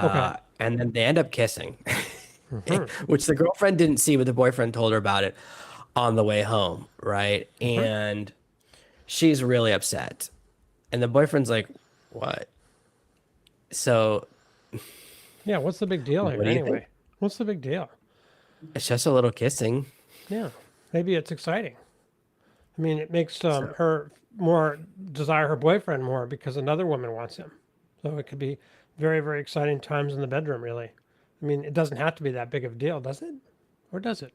Okay. And then they end up kissing, Hmm. which the girlfriend didn't see, but the boyfriend told her about it on the way home, right? Hmm. And she's really upset. And the boyfriend's like, "What?" So, Yeah. What's the big deal what here do you think? anyway? What's the big deal? It's just a little kissing. Yeah. Maybe it's exciting. I mean, it makes So, her more desire her boyfriend more because another woman wants him. So it could be very, very exciting times in the bedroom, really. I mean, it doesn't have to be that big of a deal, does it? Or does it?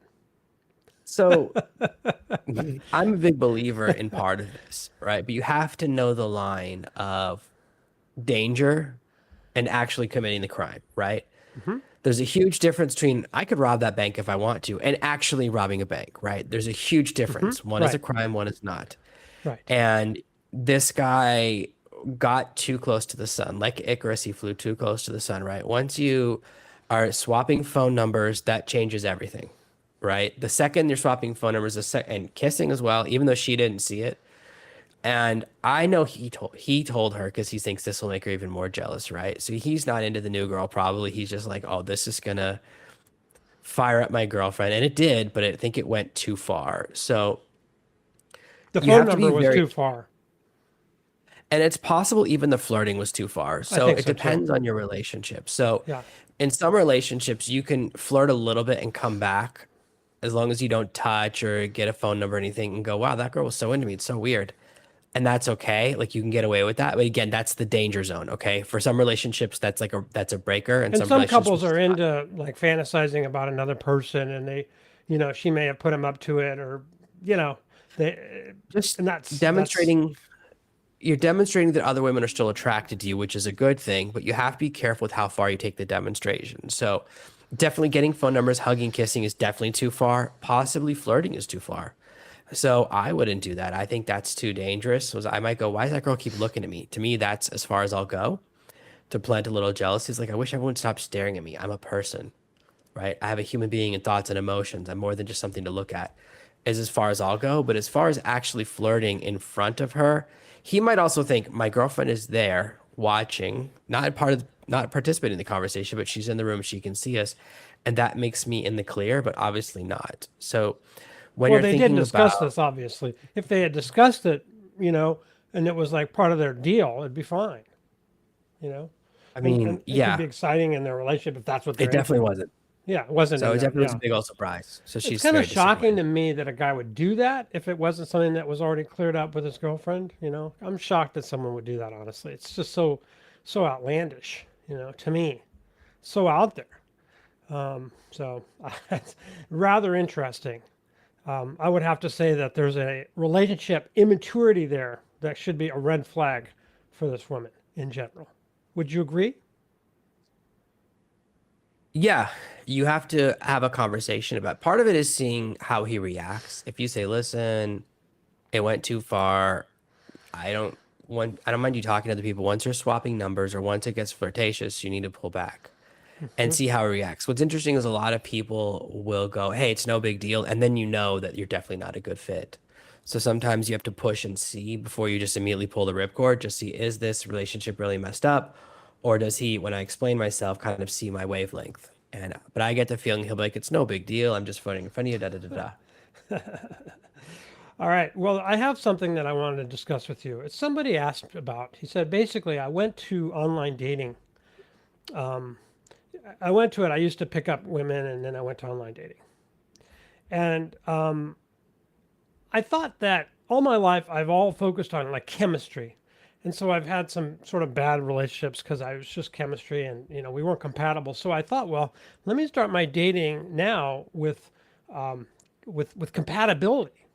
so I'm a big believer in part of this, right? But you have to know the line of danger and actually committing the crime, right? Hmm. There's a huge difference between I could rob that bank if I want to and actually robbing a bank, right? There's a huge Hmm. difference. One is a Right. crime, one is not. Right. And this guy got too close to the sun. Like Icarus, he flew too close to the sun, right? Once you are swapping phone numbers, that changes everything, right? The second you're swapping phone numbers, and kissing as well, even though she didn't see it. And I know he told her because he thinks this will make her even more jealous, right? So he's not into the new girl. Probably he's just like, oh, this is gonna fire up my girlfriend, and it did, but I think it went too far. So The you phone have to be number was very too far. And it's possible even the flirting was too far. I So think it so too. depends on your relationship. So Yeah. in some relationships, you can flirt a little bit and come back as long as you don't touch or get a phone number or anything and go, wow, that girl was so into me. It's so weird. And that's okay. Like you can get away with that. But again, that's the danger zone. Okay. For some relationships, that's a breaker. And And some some relationships, couples are it's not. into like fantasizing about another person and she may have put him up to it or, you know, they, Just and that's, demonstrating you're demonstrating that other women are still attracted to you, which is a good thing, but you have to be careful with how far you take the demonstration. So, definitely getting phone numbers, hugging, kissing is definitely too far. Possibly flirting is too far. So, I wouldn't do that. I think that's too dangerous. Was I might go, why does that girl keep looking at me? To me, that's as far as I'll go to plant a little jealousy. It's like, I wish everyone would stop staring at me. I'm a person, right? I have a human being and thoughts and emotions. I'm more than just something to look at, is as far as I'll go. But as far as actually flirting in front of her, he might also think my girlfriend is there watching, not participating in the conversation, but she's in the room, she can see us, and that makes me in the clear, but obviously not. So when well, you're they did thinking discuss about, this, obviously. If they had discussed it, you know, and it was like part of their deal, it'd be fine, you know, I and mean, it could yeah, be exciting in their relationship if that's what it they're definitely into. wasn't. Yeah, it wasn't So in it that. definitely was a Yeah. big old surprise. So It's she's kind of very shocking disappointed. to me that a guy would do that if it wasn't something that was already cleared up with his girlfriend. I'm shocked that someone would do that. Honestly, it's just so outlandish. To me, so out there. So it's rather interesting. I would have to say that there's a relationship immaturity there that should be a red flag for this woman in general. Would you agree? Yeah, you have to have a conversation about part of it is seeing how he reacts. If you say, listen, it went too far. I don't mind you talking to other people. Once you're swapping numbers or once it gets flirtatious, you need to pull back and Hmm. see how he reacts. What's interesting is a lot of people will go, hey, it's no big deal. And then you know that you're definitely not a good fit. So sometimes you have to push and see before you just immediately pull the ripcord. Just see, is this relationship really messed up? Or does he, when I explain myself, kind of see my wavelength? But I get the feeling he'll be like, it's no big deal. I'm just floating in front of you, da da da da. All right. Well, I have something that I wanted to discuss with you. It's somebody asked about. He said basically, I went to online dating. I went to it. I used to pick up women, and then I went to online dating. And I thought that all my life I've all focused on like chemistry. And so I've had some sort of bad relationships because I was just chemistry and we weren't compatible. So I thought, well, let me start my dating now with compatibility.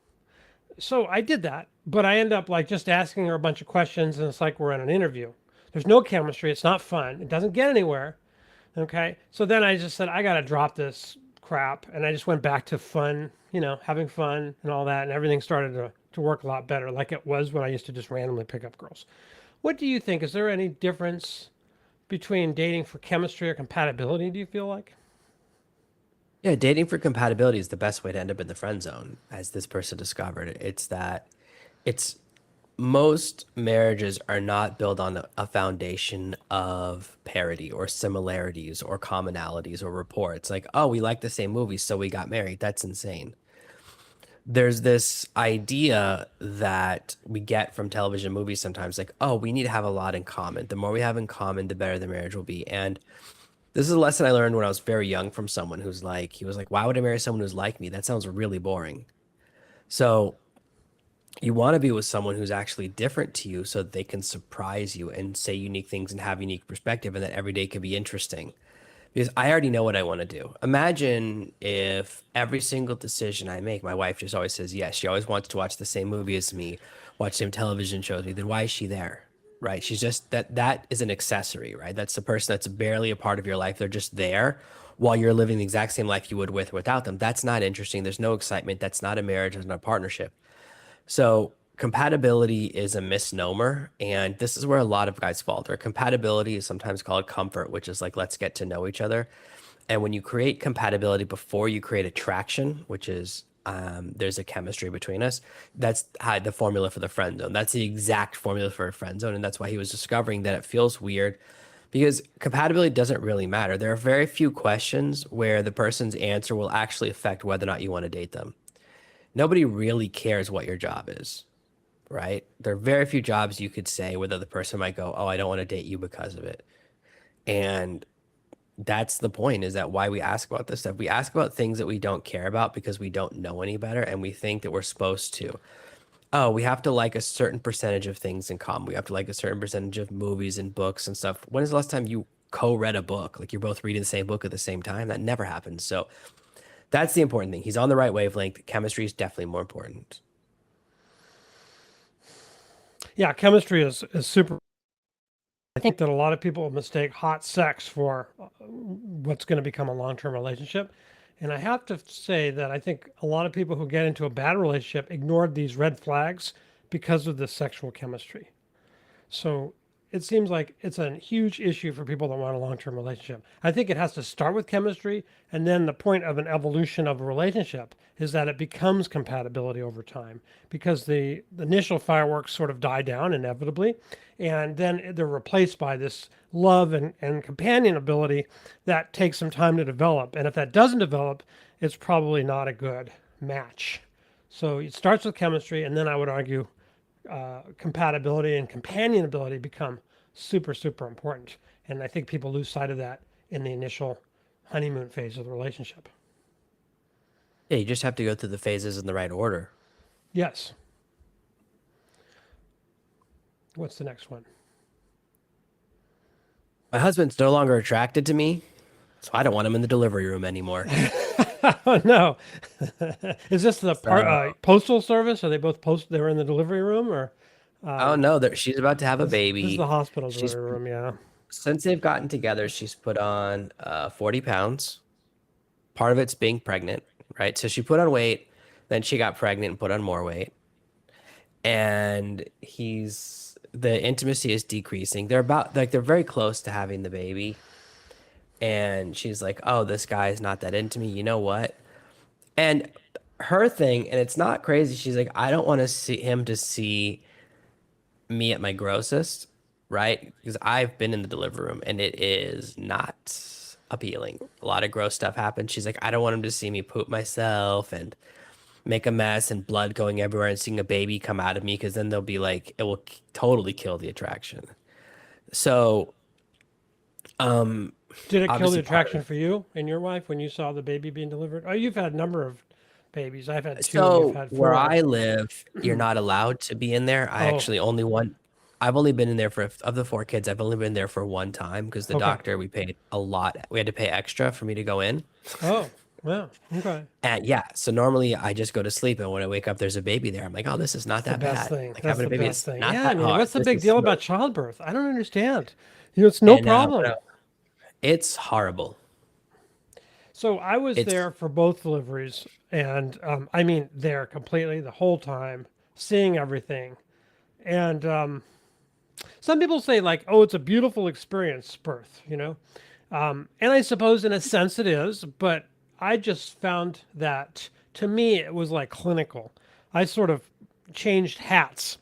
So I did that, but I end up like just asking her a bunch of questions and it's like we're in an interview. There's no chemistry, it's not fun, it doesn't get anywhere. Okay. So then I just said, I got to drop this crap. And I just went back to fun, having fun and all that. And everything started to work a lot better, like it was when I used to just randomly pick up girls. What do you think? Is there any difference between dating for chemistry or compatibility, do you feel like? Yeah, dating for compatibility is the best way to end up in the friend zone, as this person discovered. It's that it's most marriages are not built on a foundation of parity or similarities or commonalities or reports. Like, oh, we like the same movies, so we got married. That's insane. There's this idea that we get from television movies sometimes, like, oh, we need to have a lot in common. The more we have in common, the better the marriage will be. And this is a lesson I learned when I was very young from someone who's like, he was like, why would I marry someone who's like me? That sounds really boring. So you want to be with someone who's actually different to you so that they can surprise you and say unique things and have unique perspective and that every day could be interesting. Because I already know what I want to do. Imagine if every single decision I make, my wife just always says yes. She always wants to watch the same movie as me, watch the same television shows as me. Then why is she there? Right? She's just that is an accessory, right? That's the person that's barely a part of your life. They're just there while you're living the exact same life you would with or without them. That's not interesting. There's no excitement. That's not a marriage. That's not a partnership. So compatibility is a misnomer, and this is where a lot of guys falter. Compatibility is sometimes called comfort, which is like, let's get to know each other. And when you create compatibility before you create attraction, which is there's a chemistry between us, that's how the formula for the friend zone. That's the exact formula for a friend zone. And that's why he was discovering that it feels weird because compatibility doesn't really matter. There are very few questions where the person's answer will actually affect whether or not you want to date them. Nobody really cares what your job is, right? There are very few jobs you could say where the other person might go, oh, I don't want to date you because of it. And that's the point, is that why we ask about this stuff. We ask about things that we don't care about because we don't know any better. And we think that we're supposed to, oh, we have to like a certain percentage of things in common. We have to like a certain percentage of movies and books and stuff. When is the last time you co-read a book? Like you're both reading the same book at the same time? That never happens. So that's the important thing. He's on the right wavelength. Chemistry is definitely more important. Yeah, chemistry is super. I think that a lot of people mistake hot sex for what's going to become a long-term relationship. And I have to say that I think a lot of people who get into a bad relationship ignored these red flags because of the sexual chemistry. So it seems like it's a huge issue for people that want a long-term relationship. I think it has to start with chemistry, and then the point of an evolution of a relationship is that it becomes compatibility over time because the initial fireworks sort of die down inevitably, and then they're replaced by this love and companionability that takes some time to develop. And if that doesn't develop, it's probably not a good match. So it starts with chemistry, and then I would argue compatibility and companionability become super, super important. And I think people lose sight of that in the initial honeymoon phase of the relationship. Yeah, you just have to go through the phases in the right order. Yes. What's the next one? My husband's no longer attracted to me, so I don't want him in the delivery room anymore. Oh no. Is this the So, postal service? Are they both they were in the delivery room, or oh no, she's about to have a this is the baby. hospital She's delivery room? Yeah. Since they've gotten together, she's put on 40 pounds. Part of it's being pregnant, right? So she put on weight, then she got pregnant and put on more weight. And the intimacy is decreasing. They're very close to having the baby. And she's like, oh, this guy is not that into me. You know what? And her thing, and it's not crazy, she's like, I don't want to see him to see me at my grossest, right? Because I've been in the delivery room and it is not appealing. A lot of gross stuff happens. She's like, I don't want him to see me poop myself and make a mess and blood going everywhere and seeing a baby come out of me because then they'll be like, it will totally kill the attraction. So, um, Did it kill the obviously part attraction for you and your wife when you saw the baby being delivered? Oh, you've had a number of babies. I've had two, and you've So had where four. I live, you're not allowed to be in there. Oh, I've only been in there of the four kids. I've only been there for one time because the okay. doctor, we paid a lot. We had to pay extra for me to go in. Oh, wow. Okay. And yeah, so normally I just go to sleep, and when I wake up, there's a baby there. I'm like, oh, this is not That's the that best bad. thing. Like That's having a the baby best is thing. not Yeah, I that mean, hard. what's the This big is deal smooth. about childbirth? I don't understand. It's no And problem. it's horrible. So I was It's there for both deliveries, and I mean, there completely the whole time, seeing everything. And some people say like, "Oh, it's a beautiful experience, birth," and I suppose in a sense it is, but I just found that to me it was like clinical. I sort of changed hats.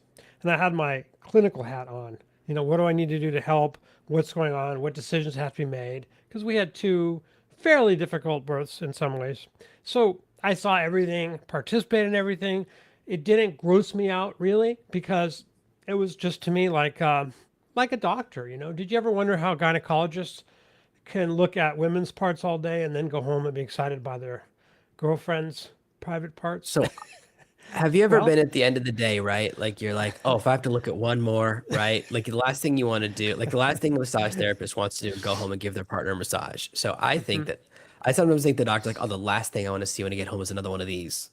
and I had my clinical hat on. You know, what do I need to do to help? What's going on? What decisions have to be made? Because we had two fairly difficult births in some ways. So I saw everything, participated in everything. It didn't gross me out really because it was just to me like a doctor. You know, did you ever wonder how gynecologists can look at women's parts all day and then go home and be excited by their girlfriend's private parts? So have you ever Well, been at the end of the day, right? Like you're like, oh, if I have to look at one more, right? Like the last thing you want to do, like the last thing a massage therapist wants to do is go home and give their partner a massage. So I think that I sometimes think the doctor like, oh, the last thing I want to see when I get home is another one of these.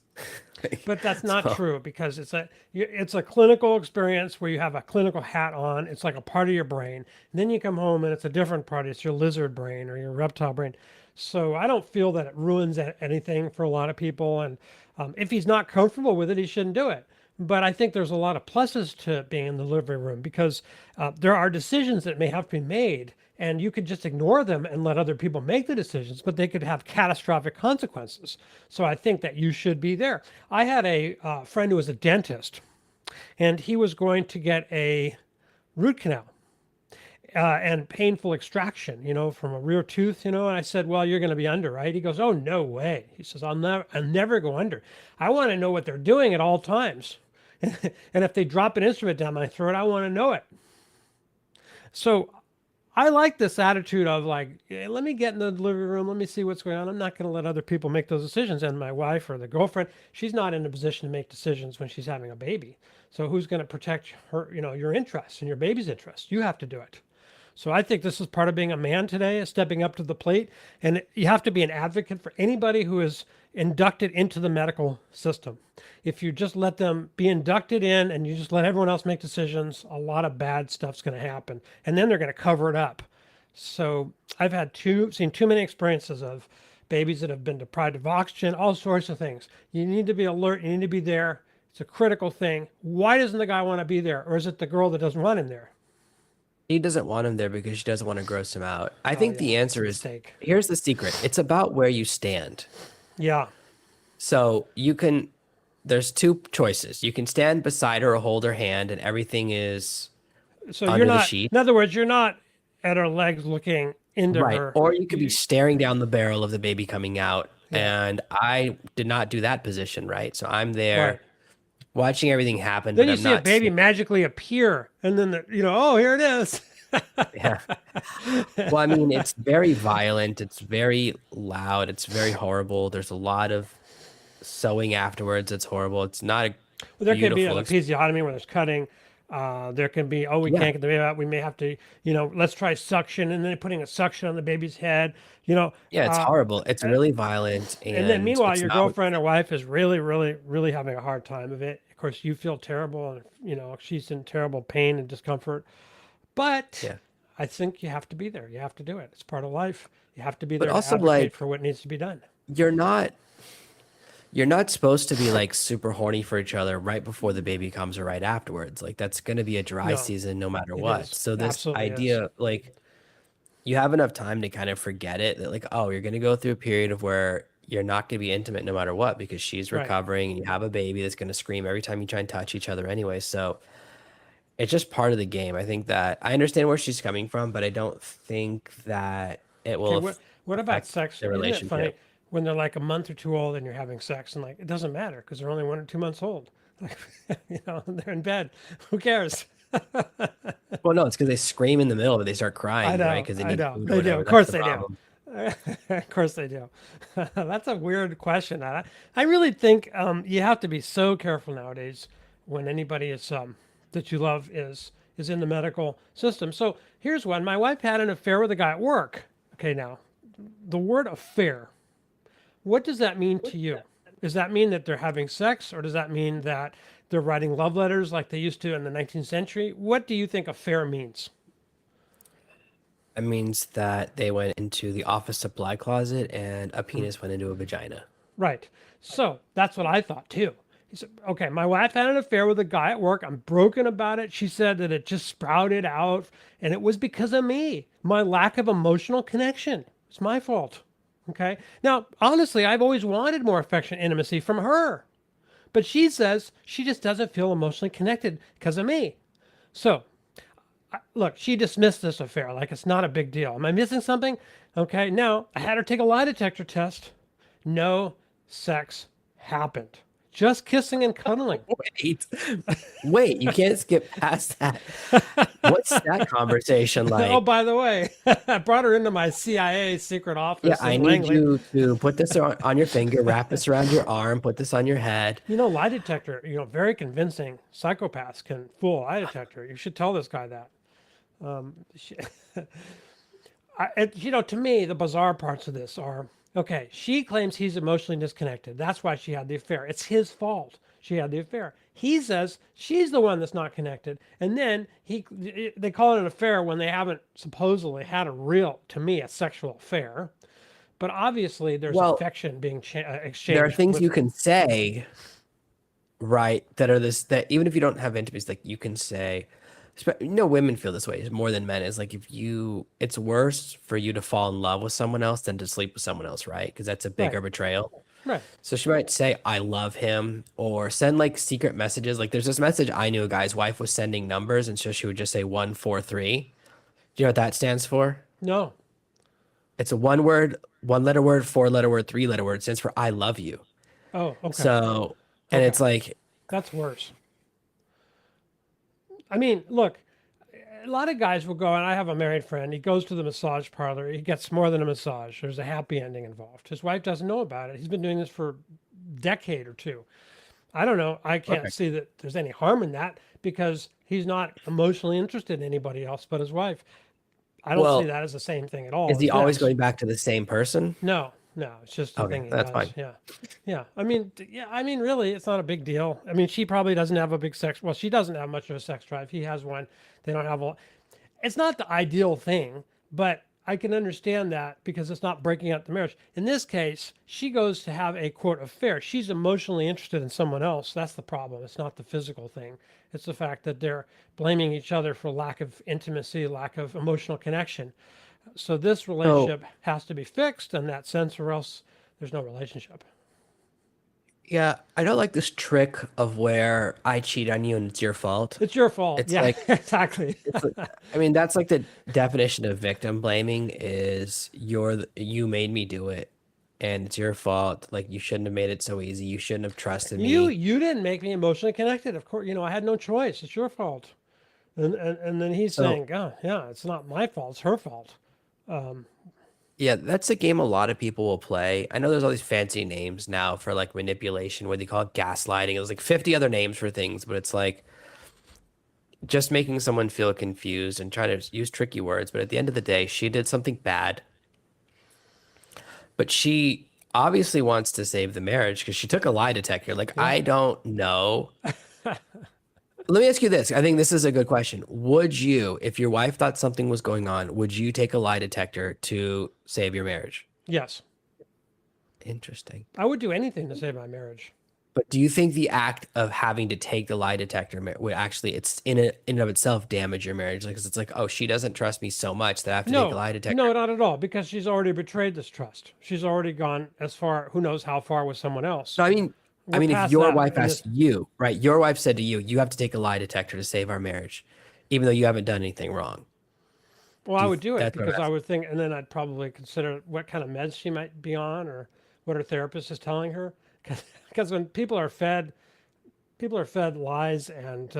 but that's not So true because it's a clinical experience where you have a clinical hat on. It's like a part of your brain. And then you come home and it's a different part. It's your lizard brain or your reptile brain. So I don't feel that it ruins anything for a lot of people. And if he's not comfortable with it, he shouldn't do it. But I think there's a lot of pluses to being in the delivery room because there are decisions that may have to be made, and you could just ignore them and let other people make the decisions, but they could have catastrophic consequences. So I think that you should be there. I had a friend who was a dentist, and he was going to get a root canal and painful extraction, you know, from a rear tooth, you know. And I said, well, you're going to be under, right? He goes, oh, no way. He says, I'll never go under. I want to know what they're doing at all times. And if they drop an instrument down my throat, I want to know it. So I like this attitude of like, "Yeah, let me get in the delivery room. Let me see what's going on. I'm not going to let other people make those decisions." And my wife or the girlfriend, she's not in a position to make decisions when she's having a baby. So who's going to protect her, you know, your interests and your baby's interests? You have to do it. So I think this is part of being a man today, is stepping up to the plate. And you have to be an advocate for anybody who is inducted into the medical system. If you just let them be inducted in and you just let everyone else make decisions, a lot of bad stuff's going to happen. And then they're going to cover it up. So I've seen too many experiences of babies that have been deprived of oxygen, all sorts of things. You need to be alert. You need to be there. It's a critical thing. Why doesn't the guy want to be there? Or is it the girl that doesn't want him there? he doesn't want him there because she doesn't want to gross him out. I Oh think yeah, the it's a answer is mistake. here's the secret. It's about where you stand. Yeah. So you can, there's two choices. You can stand beside her or hold her hand and everything is So you're under the not, sheet. in other words, you're not at her legs looking into Right. her. Or you could be You, staring down the barrel of the baby coming out. yeah. And I did not do that position, right? So I'm Right. there watching everything happen, Then but you I'm see a not baby seeing. magically appear, and then oh, here it is. Yeah. Well, I mean, it's very violent. It's very loud. It's very horrible. There's a lot of sewing afterwards. It's horrible. It's not a Well, there could be an beautiful episiotomy where there's cutting. There can be, oh, we yeah. can't get the baby out. We may have to, let's try suction, and then putting a suction on the baby's head. You know, Yeah, it's uh, horrible. It's really violent and then and meanwhile, it's your not what girlfriend or wife is really, really, really having a hard time of it. Of course, you feel terrible, and she's in terrible pain and discomfort. But yeah. I think you have to be there. You have to do it. It's part of life. You have to be But there to also advocate like for what needs to be done. you're not you're not supposed to be like super horny for each other right before the baby comes or right afterwards. Like that's going to be a dry No, season no matter it what. is. So this Absolutely is. idea like you have enough time to kind of forget it that like oh, you're going to go through a period of where you're not going to be intimate no matter what because she's Right. recovering and you have a baby that's going to scream every time you try and touch each other anyway. So it's just part of the game. I think that I understand where she's coming from, but I don't think that it Okay, will what about affect sex? the Isn't it funny relationship. when they're like a month or two old and you're having sex and like it doesn't matter because they're only 1 or 2 months old. Like, they're in bed. Who cares? Well, no, it's because they scream in the middle, but they start crying, right? Because they I need know, food or they do. whatever. Of That's course the they do. problem. Of course they do. That's a weird question. I really think you have to be so careful nowadays when anybody is that you love is in the medical system. So here's one. My wife had an affair with a guy at work. Okay, now the word affair. What does that mean to you? Does that mean that they're having sex, or does that mean that they're writing love letters like they used to in the 19th century? What do you think affair means? It means that they went into the office supply closet and a Hmm. penis went into a vagina. Right. So that's what I thought too. He said, okay, my wife had an affair with a guy at work. I'm broken about it. She said that it just sprouted out and it was because of me, my lack of emotional connection. It's my fault. Okay. Now, honestly, I've always wanted more affection, intimacy from her. But she says she just doesn't feel emotionally connected because of me. So, look, she dismissed this affair like it's not a big deal. Am I missing something? Okay, now I had her take a lie detector test. No sex happened. Just kissing and cuddling. Wait, wait, you can't skip past that. What's that conversation Oh, like? by the way, I brought her into my CIA secret Yeah, office I in need Langley. you to put this on your finger, wrap this around your arm, put this on your head. Lie detector, very convincing. Psychopaths can fool a lie detector. You should tell this guy that. She, to me, the bizarre parts of this are okay. She claims he's emotionally disconnected. That's why she had the affair. It's his fault. She had the affair. He says she's the one that's not connected. And then they call it an affair when they haven't supposedly had a real, to me, a sexual affair. But obviously, there's Well, affection being there are exchanged things with. you can say, right, that are this that even if you don't have intimacy, like you can say, women feel this way more than men. Is like it's worse for you to fall in love with someone else than to sleep with someone else, right? Because that's a Right, bigger betrayal. right. So she might say, I love him, or send like secret messages. Like there's this message I knew a guy's wife was sending numbers, and so she would just say 143. Do you know what that stands for? No. It's a one word, one letter word, four letter word, three letter word. It stands for I love you. Oh, okay. So, and Okay. it's like, That's worse. I mean, look, a lot of guys will go, and I have a married friend. He goes to the massage parlor. He gets more than a massage. There's a happy ending involved. His wife doesn't know about it. He's been doing this for a decade or two. I don't know. I can't okay. see that there's any harm in that because he's not emotionally interested in anybody else but his wife. I don't see Well, that as the same thing at all is he as always this. going back to the same person? No, no, it's just a Okay, thing he that's does. fine. Yeah, yeah. I mean, yeah. I mean, really, it's not a big deal. I mean, she probably doesn't have a big sex. Well, she doesn't have much of a sex drive. He has one. They don't have a. It's not the ideal thing, but I can understand that because it's not breaking up the marriage. In this case, she goes to have a quote affair. She's emotionally interested in someone else. That's the problem. It's not the physical thing. It's the fact that they're blaming each other for lack of intimacy, lack of emotional connection. So this So, relationship has to be fixed in that sense, or else there's no relationship. yeah, I don't like this trick of where I cheat on you and it's your fault. It's your fault. It's Yeah, like, exactly. it's like, I mean, that's like the definition of victim blaming is you made me do it and it's your fault. Like you shouldn't have made it so easy. You shouldn't have trusted you me. you didn't make me emotionally connected. Of course, I had no choice. It's your fault. And then he's So, saying, "Oh, yeah, it's not my fault. It's her fault." yeah, that's a game a lot of people will play. I know there's all these fancy names now for like manipulation, where they call it gaslighting. There's like 50 other names for things, but it's like just making someone feel confused and trying to use tricky words. But at the end of the day, she did something bad, but she obviously wants to save the marriage because she took a lie detector. Like, Yeah. I don't know. Let me ask you this. I think this is a good question. Would you, if your wife thought something was going on, would you take a lie detector to save your marriage? Yes, Interesting. I would do anything to save my marriage. But do you think the act of having to take the lie detector would actually, it's in and of itself damage your marriage? Like, 'cause it's like, oh, she doesn't trust me so much that I have to take a No, lie detector. no, not at all, because she's already betrayed this trust. She's already gone as far, who knows how far with someone else. No, I We're mean, if past your that. wife And asked this, you, right? Your wife said to you, you have to take a lie detector to save our marriage, even though you haven't done anything wrong. well, I would do it That's what I'm because I asking. would think, and then I'd probably consider what kind of meds she might be on or what her therapist is telling her. Because when people are fed lies and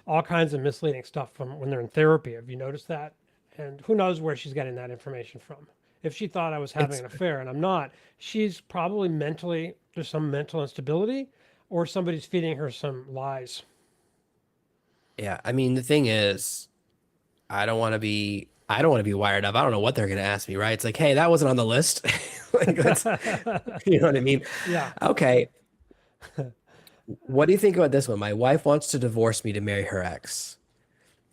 all kinds of misleading stuff from when they're in therapy. Have you noticed that? And who knows where she's getting that information from? If she thought I was having It's an affair and I'm not, she's probably mentally, there's some mental instability or somebody's feeding her some lies. Yeah, I mean, the thing is, I don't want to be wired up. I don't know what they're going to ask me, right? It's like, hey, that wasn't on the list. Like that's, you know what I mean? Yeah. Okay. What do you think about this one? My wife wants to divorce me to marry her ex.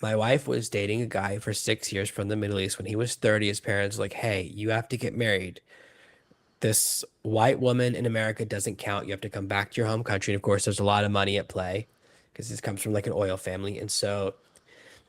My wife was dating a guy for 6 years from the Middle East. When he was 30, his parents were like, hey, you have to get married. This white woman in America doesn't count. You have to come back to your home country. And of course, there's a lot of money at play because this comes from like an oil family. And so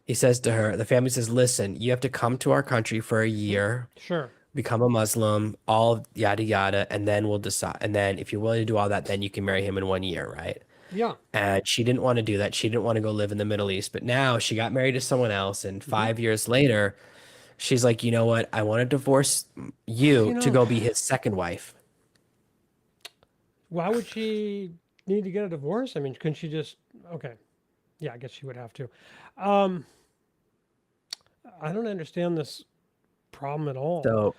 he says to her, the family says, listen, you have to come to our country for a year. Sure. become a Muslim, all yada yada, and then we'll decide. And then if you're willing to do all that, then you can marry him in 1 year, right? Yeah. And she didn't want to do that. She didn't want to go live in the Middle East. But now she got married to someone else, and Hmm. 5 years later, she's like, you know what? I want to divorce You you to know, go be his second wife. why would she need to get a divorce? I mean, couldn't she just, okay. Yeah, I guess she would have to. Um, I don't understand this problem at all. So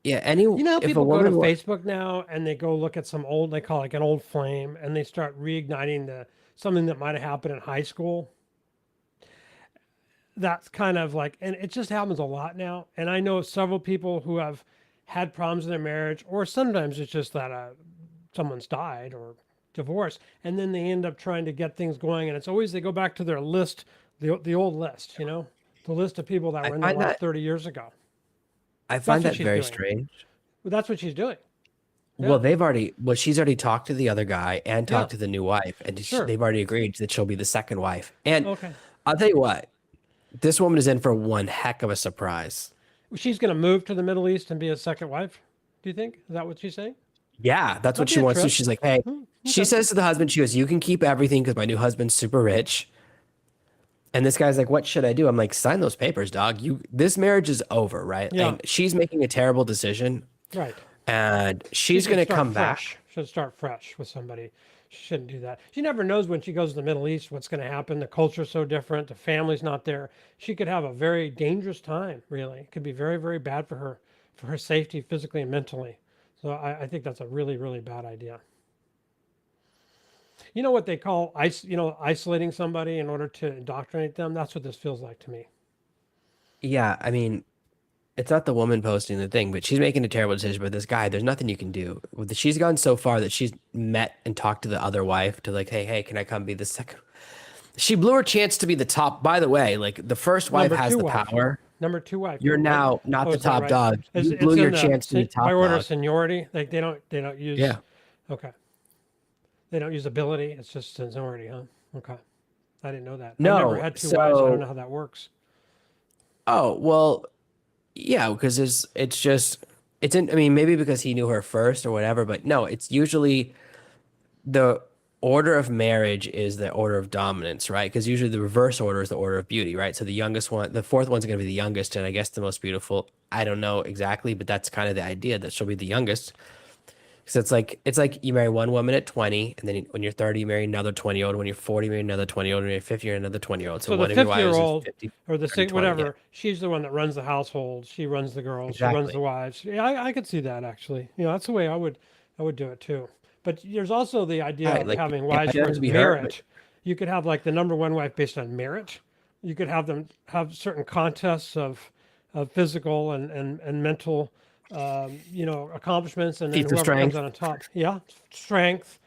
yeah, any You know how if a people go to woman Facebook now and they go look at some old, they call it like an old flame, and they start reigniting something that might have happened in high school. That's kind of like, and it just happens a lot now. And I know several people who have had problems in their marriage, or sometimes it's just that someone's died or divorced, and then they end up trying to get things going. And it's always they go back to their list, the old list, the list of people that I were in their find life that 30 years ago. I That's find what that she's very doing. strange. Well, that's what she's doing. Well, Yeah, she's already talked to the other guy and yeah, talked to the new wife, and sure. they've already agreed that she'll be the second wife. And Okay. I'll tell you what, this woman is in for one heck of a surprise. She's going to move to the Middle East and be a second wife. Do you think? Is that what she's saying? Yeah, that's what That'd be she wants to. interesting. She's like, hey, Hmm, she okay. says to the husband, she goes, you can keep everything because my new husband's super rich. And this guy's like, what should I do? I'm like, sign those papers, dog. This marriage is over, right? Yeah, And she's making a terrible decision, right. and She she's should gonna start come back. fresh. Should start fresh with somebody. She shouldn't do that. She never knows when she goes to the Middle East what's going to happen. The culture's so different. The family's not there. She could have a very dangerous time. Really, it could be very, very bad for her safety, physically and mentally. So I think that's a really, really bad idea. You know what they call isolating somebody in order to indoctrinate them? That's what this feels like to me. Yeah, I mean, it's not the woman posting the thing, but she's making a terrible decision. But this guy, there's nothing you can do. She's gone so far that she's met and talked to the other wife to like, hey, can I come be the second? She blew her chance to be the top. By the way, like the first wife Number has two the wife. power. Number two wife, You're right? now not Oh, the is that top right? dog. You It's blew in your the chance to be by top order of dog. seniority. Like they don't use. Yeah. Okay, they don't use ability. It's just seniority, huh? Okay, I didn't know that. I've never No, had two wives. I don't know so how that works. oh well, yeah, because it's just it's in. I mean, maybe because he knew her first or whatever, but no, it's usually the order of marriage is the order of dominance, right? Because usually the reverse order is the order of beauty, right? So the youngest one, the fourth one's going to be the youngest, and I guess the most beautiful. I don't know exactly, but that's kind of the idea that she'll be the youngest. So it's like you marry one woman at 20, and then when you're 30, you marry another 20-year-old. When you're 40, you marry another 20-year-old. When you're 50, you're another 20-year-old. So So the one of your 50 year wives is old 50, or the 30, 20. Yeah, whatever, she's the one that runs the household. She runs the girls. She runs the exactly. wives. Yeah, I could see that actually. That's the way I would do it too. But there's also the idea Right. of Like having it wives might for not have to be her, but merit. You could have like the number one wife based on merit. You could have them have certain contests of physical and mental, accomplishments, and then feats of whoever comes strength. out on top. Yeah, strength.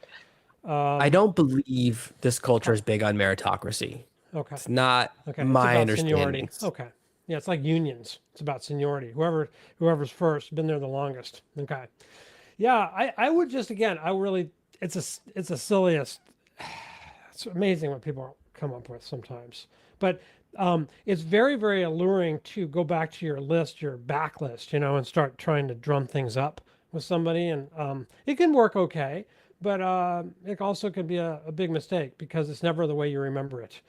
I don't believe this culture is big on meritocracy. Okay. It's not Okay, it's my about seniority. understandings. Okay. Yeah, it's like unions. It's about seniority. Whoever's first, been there the longest. Okay. Yeah, I would just again, I really it's a silliest. It's amazing what people come up with sometimes. But it's very, very alluring to go back to your list, your backlist, and start trying to drum things up with somebody. And it can work okay, but it also can be a big mistake because it's never the way you remember it.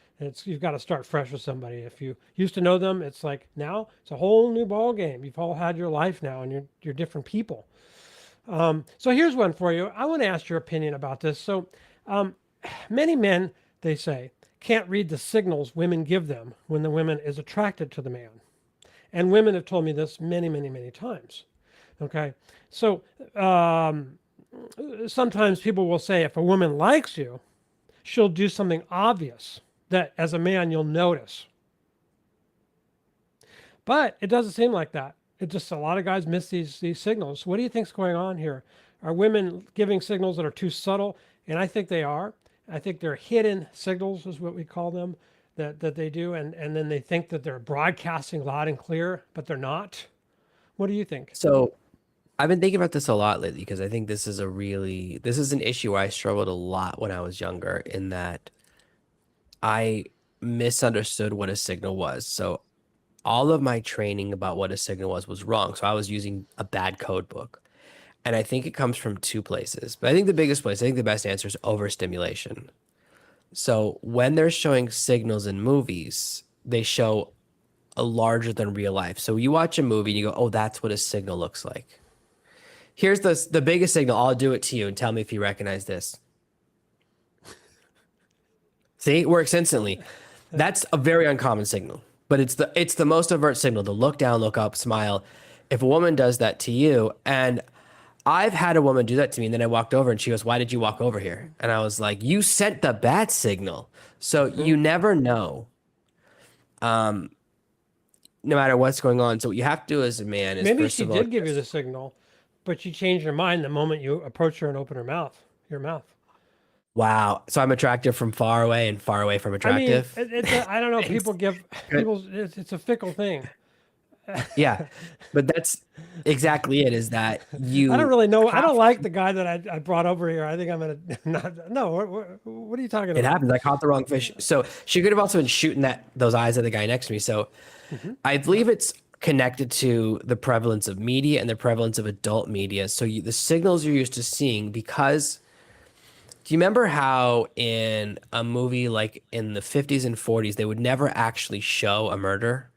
You've got to start fresh with somebody. If you used to know them, it's like now it's a whole new ball game. You've all had your life now, and you're different people. So here's one for you. I want to ask your opinion about this. So many men, they say, can't read the signals women give them when the woman is attracted to the man. And women have told me this many, many, many times. Okay. So sometimes people will say if a woman likes you, she'll do something obvious that as a man you'll notice. But it doesn't seem like that. It just a lot of guys miss these signals. What do you think's going on here? Are women giving signals that are too subtle? And I think they are. I think they're hidden signals is what we call them that they do, and then they think that they're broadcasting loud and clear, but they're not. What do you think? So I've been thinking about this a lot lately because I think this is an issue I struggled a lot when I was younger in that I misunderstood what a signal was. So all of my training about what a signal was wrong. So I was using a bad code book. And I think it comes from two places. But I think the biggest place, I think the best answer is overstimulation. So when they're showing signals in movies, they show a larger than real life. So you watch a movie and you go, oh, that's what a signal looks like. Here's the biggest signal. I'll do it to you and tell me if you recognize this. See, it works instantly. That's a very uncommon signal, but it's the most overt signal. The look down, look up, smile. If a woman does that to you, and I've had a woman do that to me, and then I walked over and she goes, "Why did you walk over here?" And I was like, "You sent the bat signal." So you never know, no matter what's going on. So what you have to do as a man is Maybe first she of all, did give you the signal, but she changed her mind the moment you approach her and open your mouth. wow. So I'm attractive from far away and far away from I mean, attractive. I don't know. People give people. It's a fickle thing. Yeah, but that's exactly it. Is that I don't you really know. I have don't like the guy that I brought over here. I think I'm gonna not. No, what are you talking It about? happens. I caught the wrong fish. So she could have also been shooting those eyes at the guy next to me. So I believe it's connected to the prevalence of media and the prevalence of adult media. So the signals you're used to seeing, because do you remember how in a movie like in the 50s and 40s, they would never actually show a murder?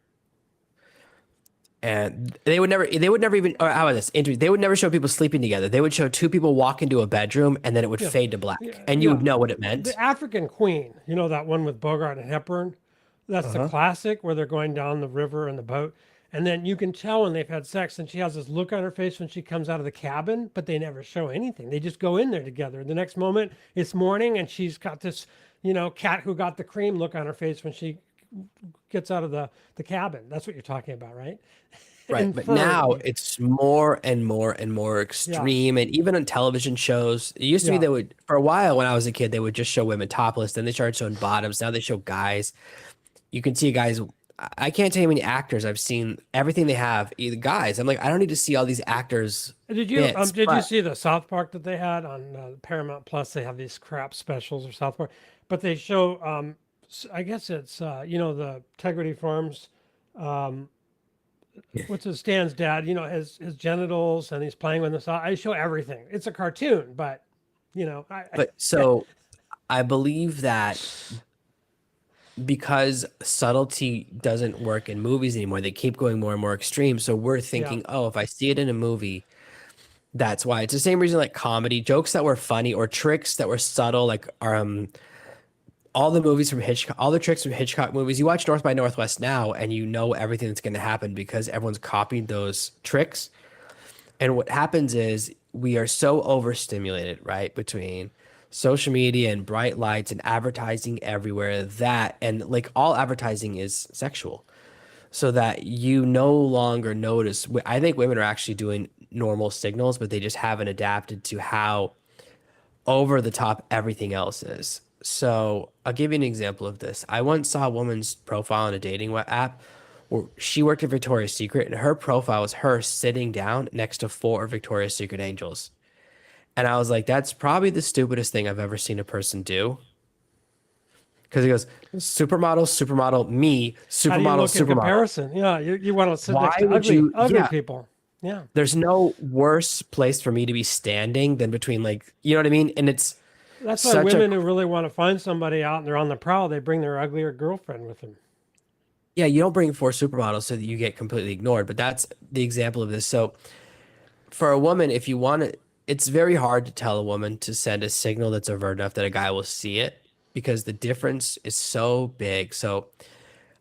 And they would never even, or how about this? They would never show people sleeping together. They would show two people walk into a bedroom and then it would Yeah, fade to black and you yeah. would know what it meant. The African Queen. You know that one with Bogart and Hepburn. That's the Uh-huh. classic where they're going down the river in the boat, and then you can tell when they've had sex. And she has this look on her face when she comes out of the cabin, but they never show anything. They just go in there together. The next moment, it's morning, and she's got this, cat who got the cream look on her face when she gets out of the cabin. That's what you're talking about, right? Right. But Inferred. now it's more and more and more Yeah, extreme. And even on television shows, it used to be yeah. they would, for a while when I was a kid, they would just show women topless. Then they started showing bottoms. Now they show guys. You can see guys. I can't tell you how many actors I've seen, everything they have, either guys. I'm like, I don't need to see all these actors bits. Did you But see the South Park that they had on Paramount Plus? They have these crap specials of South Park, but they show I guess it's the Integrity Farms. What's his Stan's dad? His genitals, and he's playing with the. I show everything. It's a cartoon, but but so I believe that because subtlety doesn't work in movies anymore, they keep going more and more extreme. So we're yeah. thinking, oh, if I see it in a movie, that's why. It's the same reason like comedy, jokes that were funny or tricks that were subtle, like all the movies from Hitchcock, all the tricks from Hitchcock movies. You watch North by Northwest now and you know everything that's going to happen because everyone's copying those tricks. And what happens is we are so overstimulated, right? Between social media and bright lights and advertising everywhere that, and like all advertising is sexual, so that you no longer notice. I think women are actually doing normal signals, but they just haven't adapted to how over the top everything else is. So I'll give you an example of this. I once saw a woman's profile on a dating app where she worked at Victoria's Secret, and her profile was her sitting down next to four Victoria's Secret angels. And I was like, that's probably the stupidest thing I've ever seen a person do. Because he goes, supermodel, supermodel, me, How do you supermodel, look in supermodel. comparison? Yeah, you want to sit Why next to would you? ugly Yeah, people. Yeah, there's no worse place for me to be standing than between, like, you know what I mean? And it's that's why such a, women who really want to find somebody out and they're on the prowl, they bring their uglier girlfriend with them. yeah, you don't bring four supermodels so that you get completely ignored. But that's the example of this. So for a woman, if you want to, it's very hard to tell a woman to send a signal that's overt enough that a guy will see it because the difference is so big. So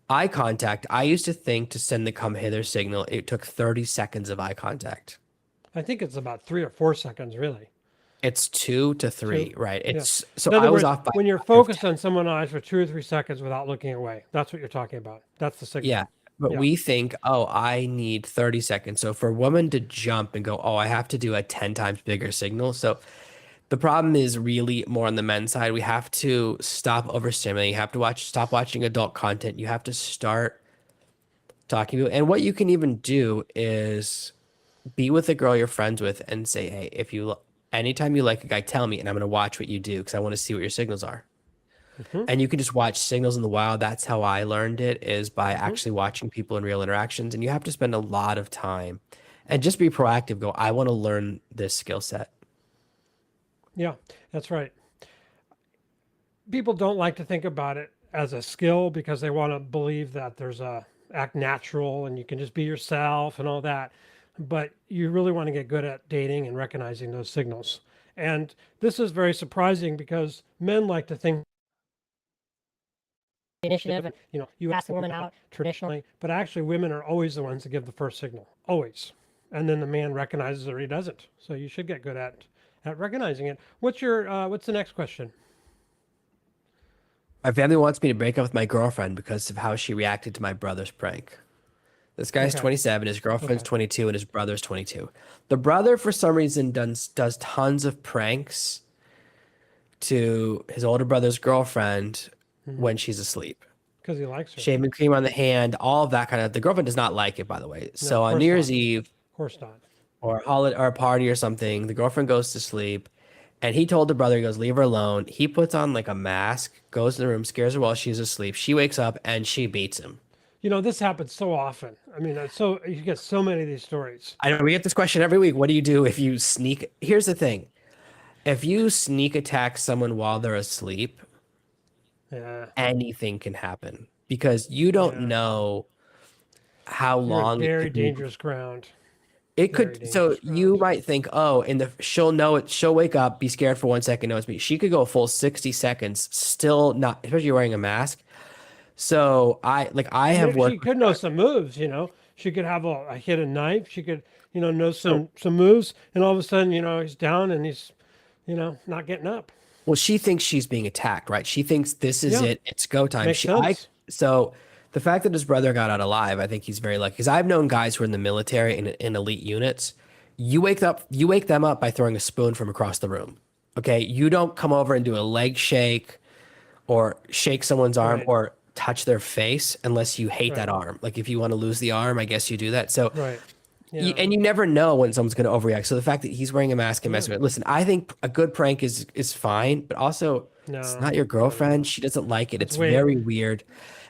eye contact, I used to think to send the come hither signal, it took 30 seconds of eye contact. I think it's about 3 or 4 seconds, really. It's 2 to 3, Two. right? Yeah. It's so In other I was words, off by when you're a factor of 10. focused on someone's eyes for 2 or 3 seconds without looking away, that's what you're talking about. That's the signal. Yeah. But Yeah. we think, oh, I need 30 seconds. So for a woman to jump and go, oh, I have to do a 10 times bigger signal. So the problem is really more on the men's side. We have to stop overstimulating. You have to stop watching adult content. You have to start talking to, and what you can even do is be with a girl you're friends with and say, hey, anytime you like a guy, tell me, and I'm going to watch what you do because I want to see what your signals are. Hmm. and you can just watch signals in the wild. That's how I learned it, is by actually watching people in real interactions. And you have to spend a lot of time and just be proactive. Go, I want to learn this skill set. Yeah, that's right. People don't like to think about it as a skill because they want to believe that there's a act natural and you can just be yourself and all that. But you really want to get good at dating and recognizing those signals. And this is very surprising because men like to think initiative, you ask the woman out traditionally, but actually women are always the ones that give the first signal, always. And then the man recognizes it or he doesn't. So you should get good at recognizing it. What's the next question? My family wants me to break up with my girlfriend because of how she reacted to my brother's prank. This guy's Okay. 27, his girlfriend's Okay. 22, and his brother's 22. The brother, for some reason, does tons of pranks to his older brother's girlfriend Hmm. when she's asleep. Because he likes her. Shaving cream on the hand, all of that kind of. The girlfriend does not like it, by the way. No, So of on New course Year's not. Eve Of course not. or a holiday or a party or something, the girlfriend goes to sleep, and he told the brother, he goes, leave her alone. He puts on like a mask, goes to the room, scares her while she's asleep. She wakes up and she beats him. This happens so often. I mean, you get so many of these stories. I know we get this question every week. What do you do if you sneak? Here's the thing. If you sneak attack someone while they're asleep, Yeah, anything can happen because you don't yeah. know how You're in long it very could be. dangerous ground. It Very could, so dangerous you ground. might think, oh, she'll know it, she'll wake up, be scared for 1 second, know it's me. She could go a full 60 seconds, still not, especially wearing a mask. So I have Maybe she worked with could know some moves. She could have a hidden knife. She could, know so some moves, and all of a sudden, he's down and he's, not getting up. well, she thinks she's being attacked, right? She thinks this is Yeah, it, it's go time. makes sense. So the fact that his brother got out alive, I think he's very lucky. Because I've known guys who are in the military in elite units. You wake them up by throwing a spoon from across the room. Okay, you don't come over and do a leg shake or shake someone's arm Right, or touch their face unless you hate that right, arm. Like if you want to lose the arm, I guess you do that. So, right. Yeah, and you never know when someone's going to overreact. So the fact that he's wearing a mask and yeah. messing with it, listen, I think a good prank is fine, but also it's No, not your no, no, girlfriend. no. She doesn't like it. That's It's way. very weird.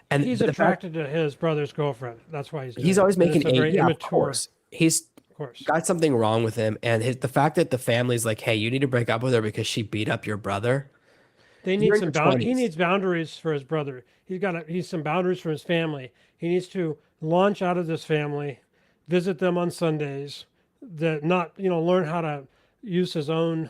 And He's but the fact attracted to his brother's girlfriend. That's why he's he's doing it, always and making it's a a very yeah, of immature. course. He's Of course, got something wrong with him, and the fact that the family's like, hey, you need to break up with her because she beat up your brother. they need You're in some your bound. He 20s. needs boundaries for his brother. He's some boundaries for his family. He needs to launch out of this family, visit them on Sundays, that not learn how to use his own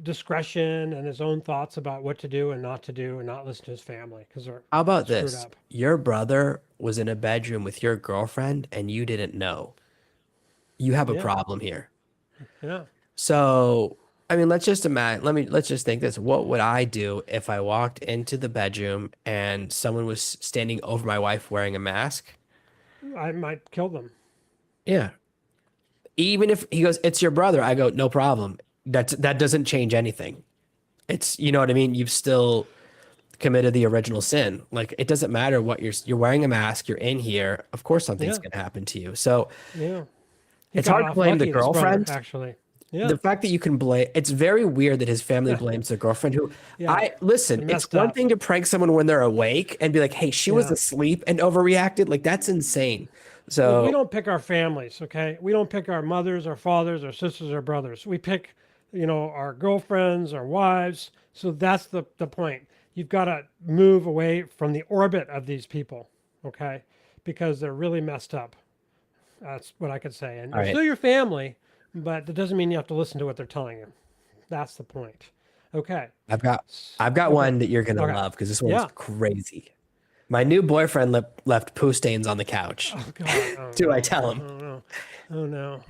discretion and his own thoughts about what to do and not to do, and not listen to his family because they're How about screwed this? up. Your brother was in a bedroom with your girlfriend and you didn't know. You have a Yeah, problem here. yeah. So, I mean, let's just imagine, let's just think this. What would I do if I walked into the bedroom and someone was standing over my wife wearing a mask? I might kill them. Yeah. Even if he goes, it's your brother, I go, no problem. That doesn't change anything. It's, you know what I mean? You've still committed the original sin. Like it doesn't matter what you're wearing a mask, you're in here. Of course something's Yeah, going to happen to you. So, yeah. He it's got hard to off blame the lucky, this brother, girlfriend. actually. Yeah, The fact that you can blame, it's very weird that his family blames their girlfriend who yeah. listen, it's Messed one up. thing to prank someone when they're awake and be like, hey, she was Yeah. asleep and overreacted. Like that's insane. Well, we So don't pick our families, okay? We don't pick our mothers, our fathers, our sisters, our brothers. We pick, our girlfriends, our wives. So that's the point. You've got to move away from the orbit of these people, okay? Because they're really messed up. That's what I could say. And all they're right. still your family, but that doesn't mean you have to listen to what they're telling you. That's the point. Okay. I've got I've got Okay. one that you're gonna Okay. love because this one's Yeah. crazy. My new boyfriend left poo stains on the couch. Oh God. Oh Do I no. tell him? Oh no. Oh no.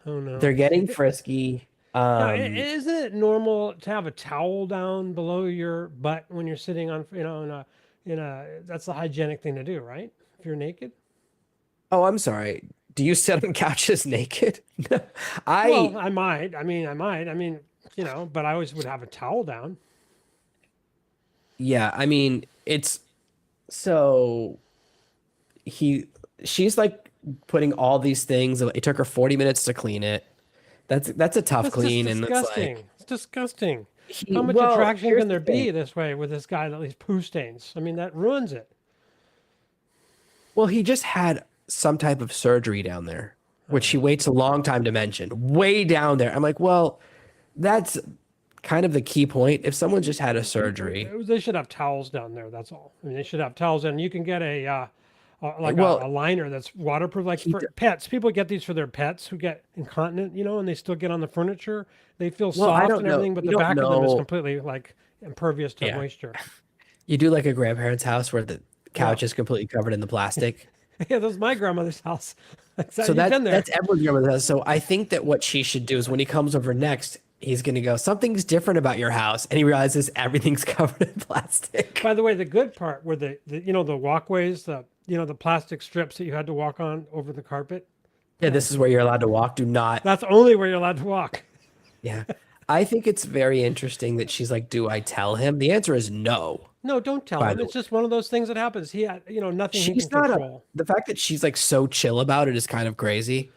Oh no. They're getting frisky. Now, isn't it normal to have a towel down below your butt when you're sitting on, that's the hygienic thing to do, right? If you're naked? Oh, I'm sorry. Do you sit on couches naked? Well, I I might. I mean, but I always would have a towel down. yeah, I mean, it's so he she's like putting all these things. It took her 40 minutes to clean it. That's a tough That's just clean, and it's disgusting. like It's disgusting. How much well, attraction here's can the there thing. be this way with this guy that leaves poo stains? I mean, that ruins it. Well, he just had some type of surgery down there, which he waits a long time to mention. Way down there. I'm like, well, that's kind of the key point. If someone just had a surgery, They should have towels down there. That's all. I mean, they should have towels, and you can get like well, a liner that's waterproof, like he, for pets. People get these for their pets who get incontinent, and they still get on the furniture. They feel well, I soft don't and know. everything, but We the don't back of them is know. completely like impervious to Yeah. moisture. You do like a grandparent's house where the Yeah, couch is completely covered in the plastic. yeah. That was my grandmother's house. So You've been there. that's everyone's grandmother's house. So I think that what she should do is when he comes over next, he's gonna go, something's different about your house. And he realizes everything's covered in plastic. By the way, the good part were the walkways, the plastic strips that you had to walk on over the carpet. Yeah, this is where you're allowed to walk. Do not. That's only where you're allowed to walk. Yeah. I think it's very interesting that she's like, do I tell him? The answer is no, No, don't tell by him. the It's way. just one of those things that happens. He had, nothing he can She's not a, control. the fact that she's like so chill about it is kind of crazy.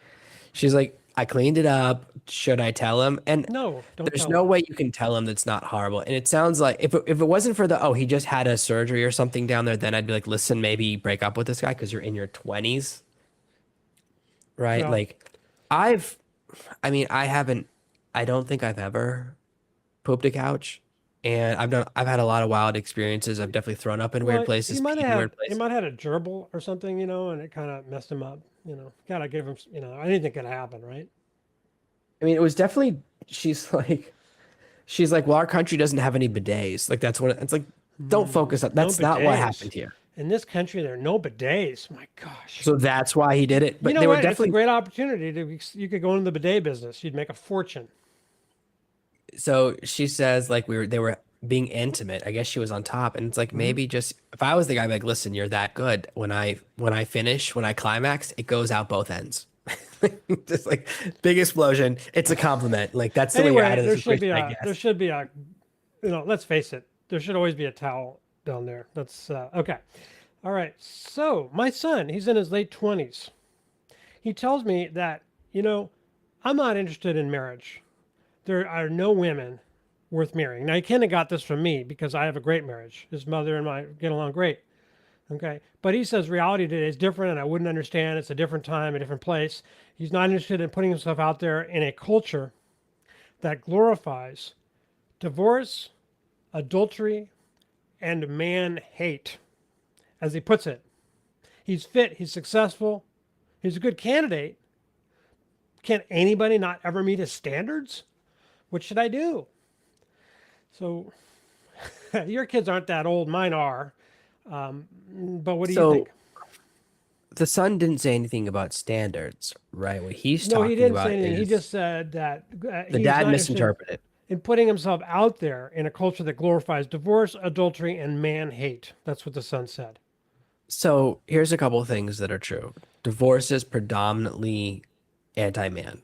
She's like, I cleaned it up. Should I tell him? And No, don't there's tell no him. way you can tell him that's not horrible. And it sounds like if it wasn't for the, oh, he just had a surgery or something down there, then I'd be like, listen, maybe break up with this guy because you're in your 20s, right? Yeah. Like I mean, I don't think I've ever pooped a couch. And I've had a lot of wild experiences. I've definitely thrown up in weird Well, places, peed in weird he places. might have had a gerbil or something, and it kind of messed him up. Gotta give him, anything could happen, right? I mean, it was definitely, she's like, she's like, well, our country doesn't have any bidets. Like that's what it's like. Don't focus on. No That's not what bidets. happened here. In this country, there are no bidets. My gosh. So that's why he did it. You But know they were what? It's a definitely. great opportunity you could go into the bidet business. You'd make a fortune. So she says like they were being intimate. I guess she was on top, and it's like Hmm. maybe just if I was the guy, I'd be like, listen, you're that good. When I finish, when I climax, it goes out both ends. Just like big explosion. It's a compliment. Like that's the way you're out Anyway, of the situation, I guess. let's face it, there should always be a towel down there. That's okay. All right. So my son, he's in his late 20s. He tells me that, I'm not interested in marriage. There are no women worth marrying. Now, he kind of got this from me because I have a great marriage. His mother and I get along great. Okay. But he says reality today is different and I wouldn't understand. It's a different time, a different place. He's not interested in putting himself out there in a culture that glorifies divorce, adultery, and man hate, as he puts it. He's fit, he's successful, he's a good candidate. Can anybody not ever meet his standards? What should I do? So, your kids aren't that old, mine are. But what do you So think? the son didn't say anything about standards, right? What he's No, he talking didn't say about anything. He is just said that the he's dad not interested misinterpreted. in putting himself out there in a culture that glorifies divorce, adultery, and man hate. That's what the son said. So here's a couple of things that are true. Divorce is predominantly anti-man.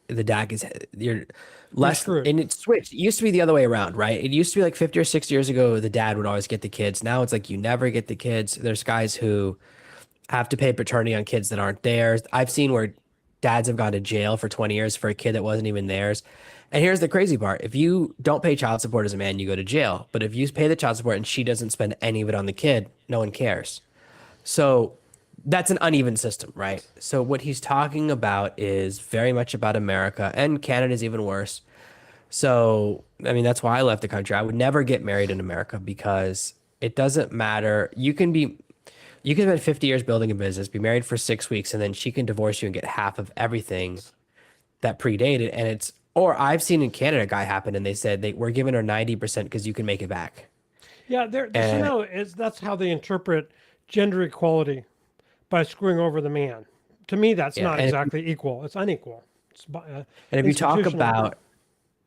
The dad is you're You're less, screwed. and it switched. It used to be the other way around, right? It used to be like 50 or 60 years ago, the dad would always get the kids. Now it's like you never get the kids. There's guys who have to pay paternity on kids that aren't theirs. I've seen where dads have gone to jail for 20 years for a kid that wasn't even theirs. And here's the crazy part. If you don't pay child support as a man, you go to jail. But if you pay the child support and she doesn't spend any of it on the kid, no one cares. So that's an uneven system, right? So what he's talking about is very much about America, and Canada's even worse. So, I mean, that's why I left the country. I would never get married in America because it doesn't matter. You can spend 50 years building a business, be married for 6 weeks, and then she can divorce you and get half of everything that predated. And or I've seen in Canada a guy happen and they said we're giving her 90% because you can make it back. Yeah, And that's how they interpret gender equality by screwing over the man. To me, that's yeah, not exactly equal. It's unequal. It's and if you talk institutional. about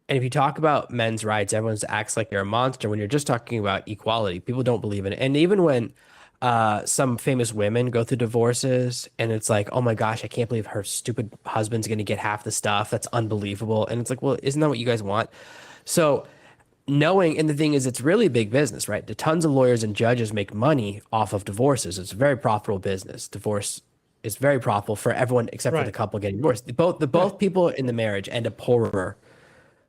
And if you talk about men's rights, everyone acts like you're a monster when you're just talking about equality. People don't believe in it. And even when some famous women go through divorces and it's like, oh my gosh, I can't believe her stupid husband's going to get half the stuff. That's unbelievable. And it's like, well, isn't that what you guys want? So knowing, and the thing is, it's really big business, right? The tons of lawyers and judges make money off of divorces. It's a very profitable business. Divorce is very profitable for everyone except for the Right. couple getting divorced. Both Right. people in the marriage end up poorer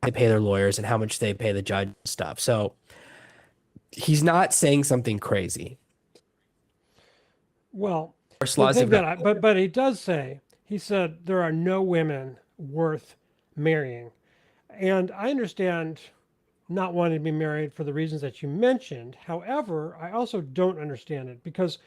they pay their lawyers and how much they pay the judge and stuff. So he's not saying something crazy. Well, Or the Slaws thing have that got but he does say, he said there are no women worth marrying. And I understand not wanting to be married for the reasons that you mentioned. However, I also don't understand it because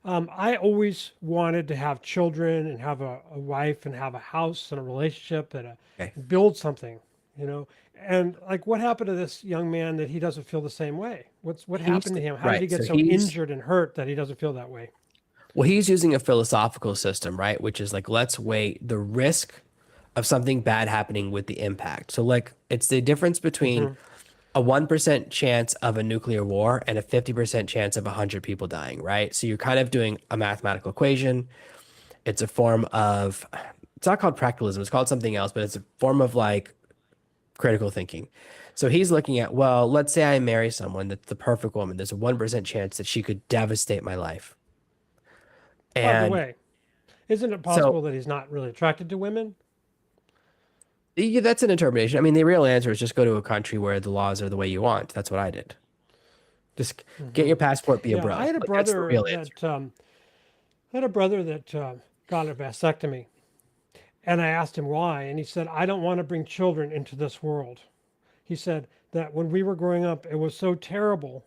I always wanted to have children and have a wife and have a house and a relationship and okay. build something, you know. And like, what happened to this young man that he doesn't feel the same way? What He's happened to him? How did he right. get So so he's injured and hurt that he doesn't feel that way? well, he's using a philosophical system, right? Which is like, let's weigh the risk of something bad happening with the impact. So, like, it's the difference between Hmm. a 1% chance of a nuclear war and a 50% chance of 100 people dying, right? So, you're kind of doing a mathematical equation. It's a form of, it's not called practicalism, it's called something else, but it's a form of like critical thinking. So, he's looking at, well, let's say I marry someone that's the perfect woman. There's a 1% chance that she could devastate my life. By the And way, isn't it so, possible that he's not really attracted to women? yeah, that's an interpretation. I mean, the real answer is just go to a country where the laws are the way you want. That's what I did. Just get Hmm. your passport, be a Yeah, I bro. had a Like that's the brother real answer. that got a vasectomy, and I asked him why, and he said, "I don't want to bring children into this world." He said that when we were growing up, it was so terrible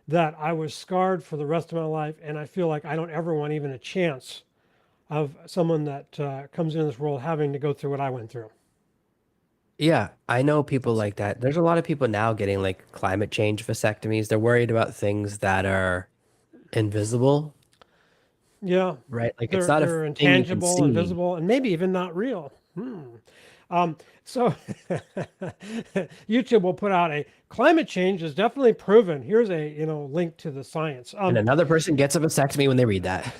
that I was scarred for the rest of my life, and I feel like I don't ever want even a chance of someone that comes into this world having to go through what I went through. Yeah, I know people It's, like that. There's a lot of people now getting like climate change vasectomies. They're worried about things that are invisible, yeah, right? Like it's not a they're thing you can intangible, see. invisible, and maybe even not real. So YouTube will put out a climate change is definitely proven. Here's a link to the science. And another person gets a vasectomy when they read that.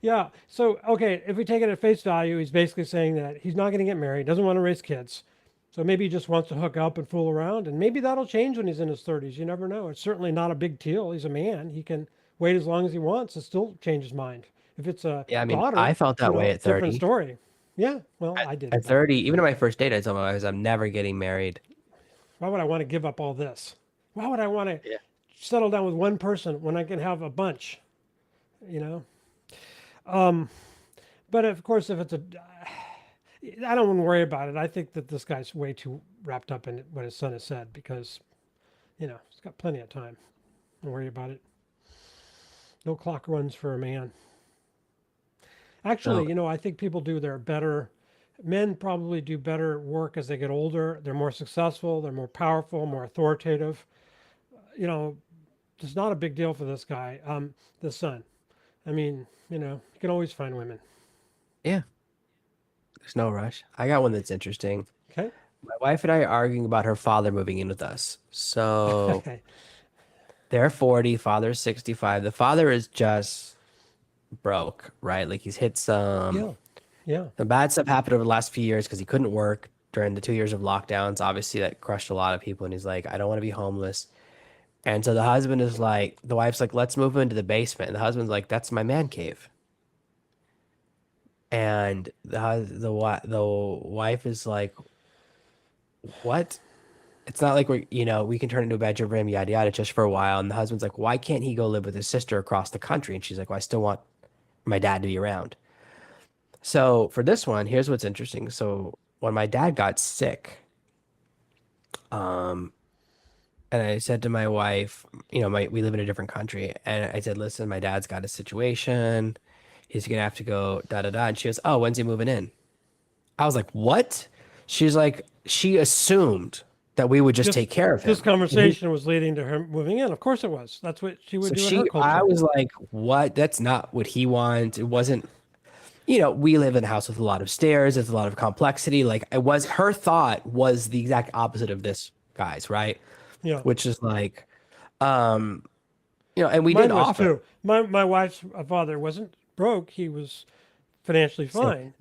Yeah. So okay, if we take it at face value, he's basically saying that he's not going to get married, doesn't want to raise kids. So maybe he just wants to hook up and fool around, and maybe that'll change when he's in his 30s. You never know. It's certainly not a big deal. He's a man. He can wait as long as he wants and still change his mind. If it's a Yeah, I mean, daughter, I felt that way at different 30. story. Yeah. Well, I At didn't, but 30, even at my first date, I told my wife I'm never getting married. why would I want to give up all this? Why would I want to Yeah. settle down with one person when I can have a bunch? You know. Um, but of course, if it's a, I don't want to worry about it. I think that this guy's way too wrapped up in what his son has said because, he's got plenty of time. Don't worry about it. No clock runs for a man. No, Actually, I think people do their better. Men probably do better work as they get older. They're more successful. They're more powerful, more authoritative. You know, it's not a big deal for this guy, the son. I mean, you can always find women. yeah, there's no rush. I got one that's interesting. Okay. My wife and I are arguing about her father moving in with us. So Okay. they're 40, father's 65. The father is just broke, right? Like he's hit Yeah. Yeah. some bad stuff happened over the last few years because he couldn't work during the 2 years of lockdowns. Obviously, that crushed a lot of people. And he's like, I don't want to be homeless. And so the husband is like, the wife's like, let's move him into the basement. And the husband's like, that's my man cave. And the wife is like, what? It's not like we can turn it into a bedroom for him, yada yada, just for a while. And the husband's like, why can't he go live with his sister across the country? And she's like, well, I still want my dad to be around. So for this one, here's what's interesting. So when my dad got sick, um, and I said to my wife, we live in a different country, and I said, listen, my dad's got a situation. He's gonna have to go da da da. And she goes, oh, when's he moving in? I was like, what? She's like, she assumed that we would just This take care of this him. And he, conversation was leading to her moving in. Of course it was. That's what she would so do in her I culture. was like, what? That's not what he wants. It wasn't, we live in a house with a lot of stairs. There's a lot of complexity. Like her thought was the exact opposite of this guy's, right? Yeah. Which is like, um, and we did Mine was offer. too. My wife's father wasn't broke. He was financially Same. fine,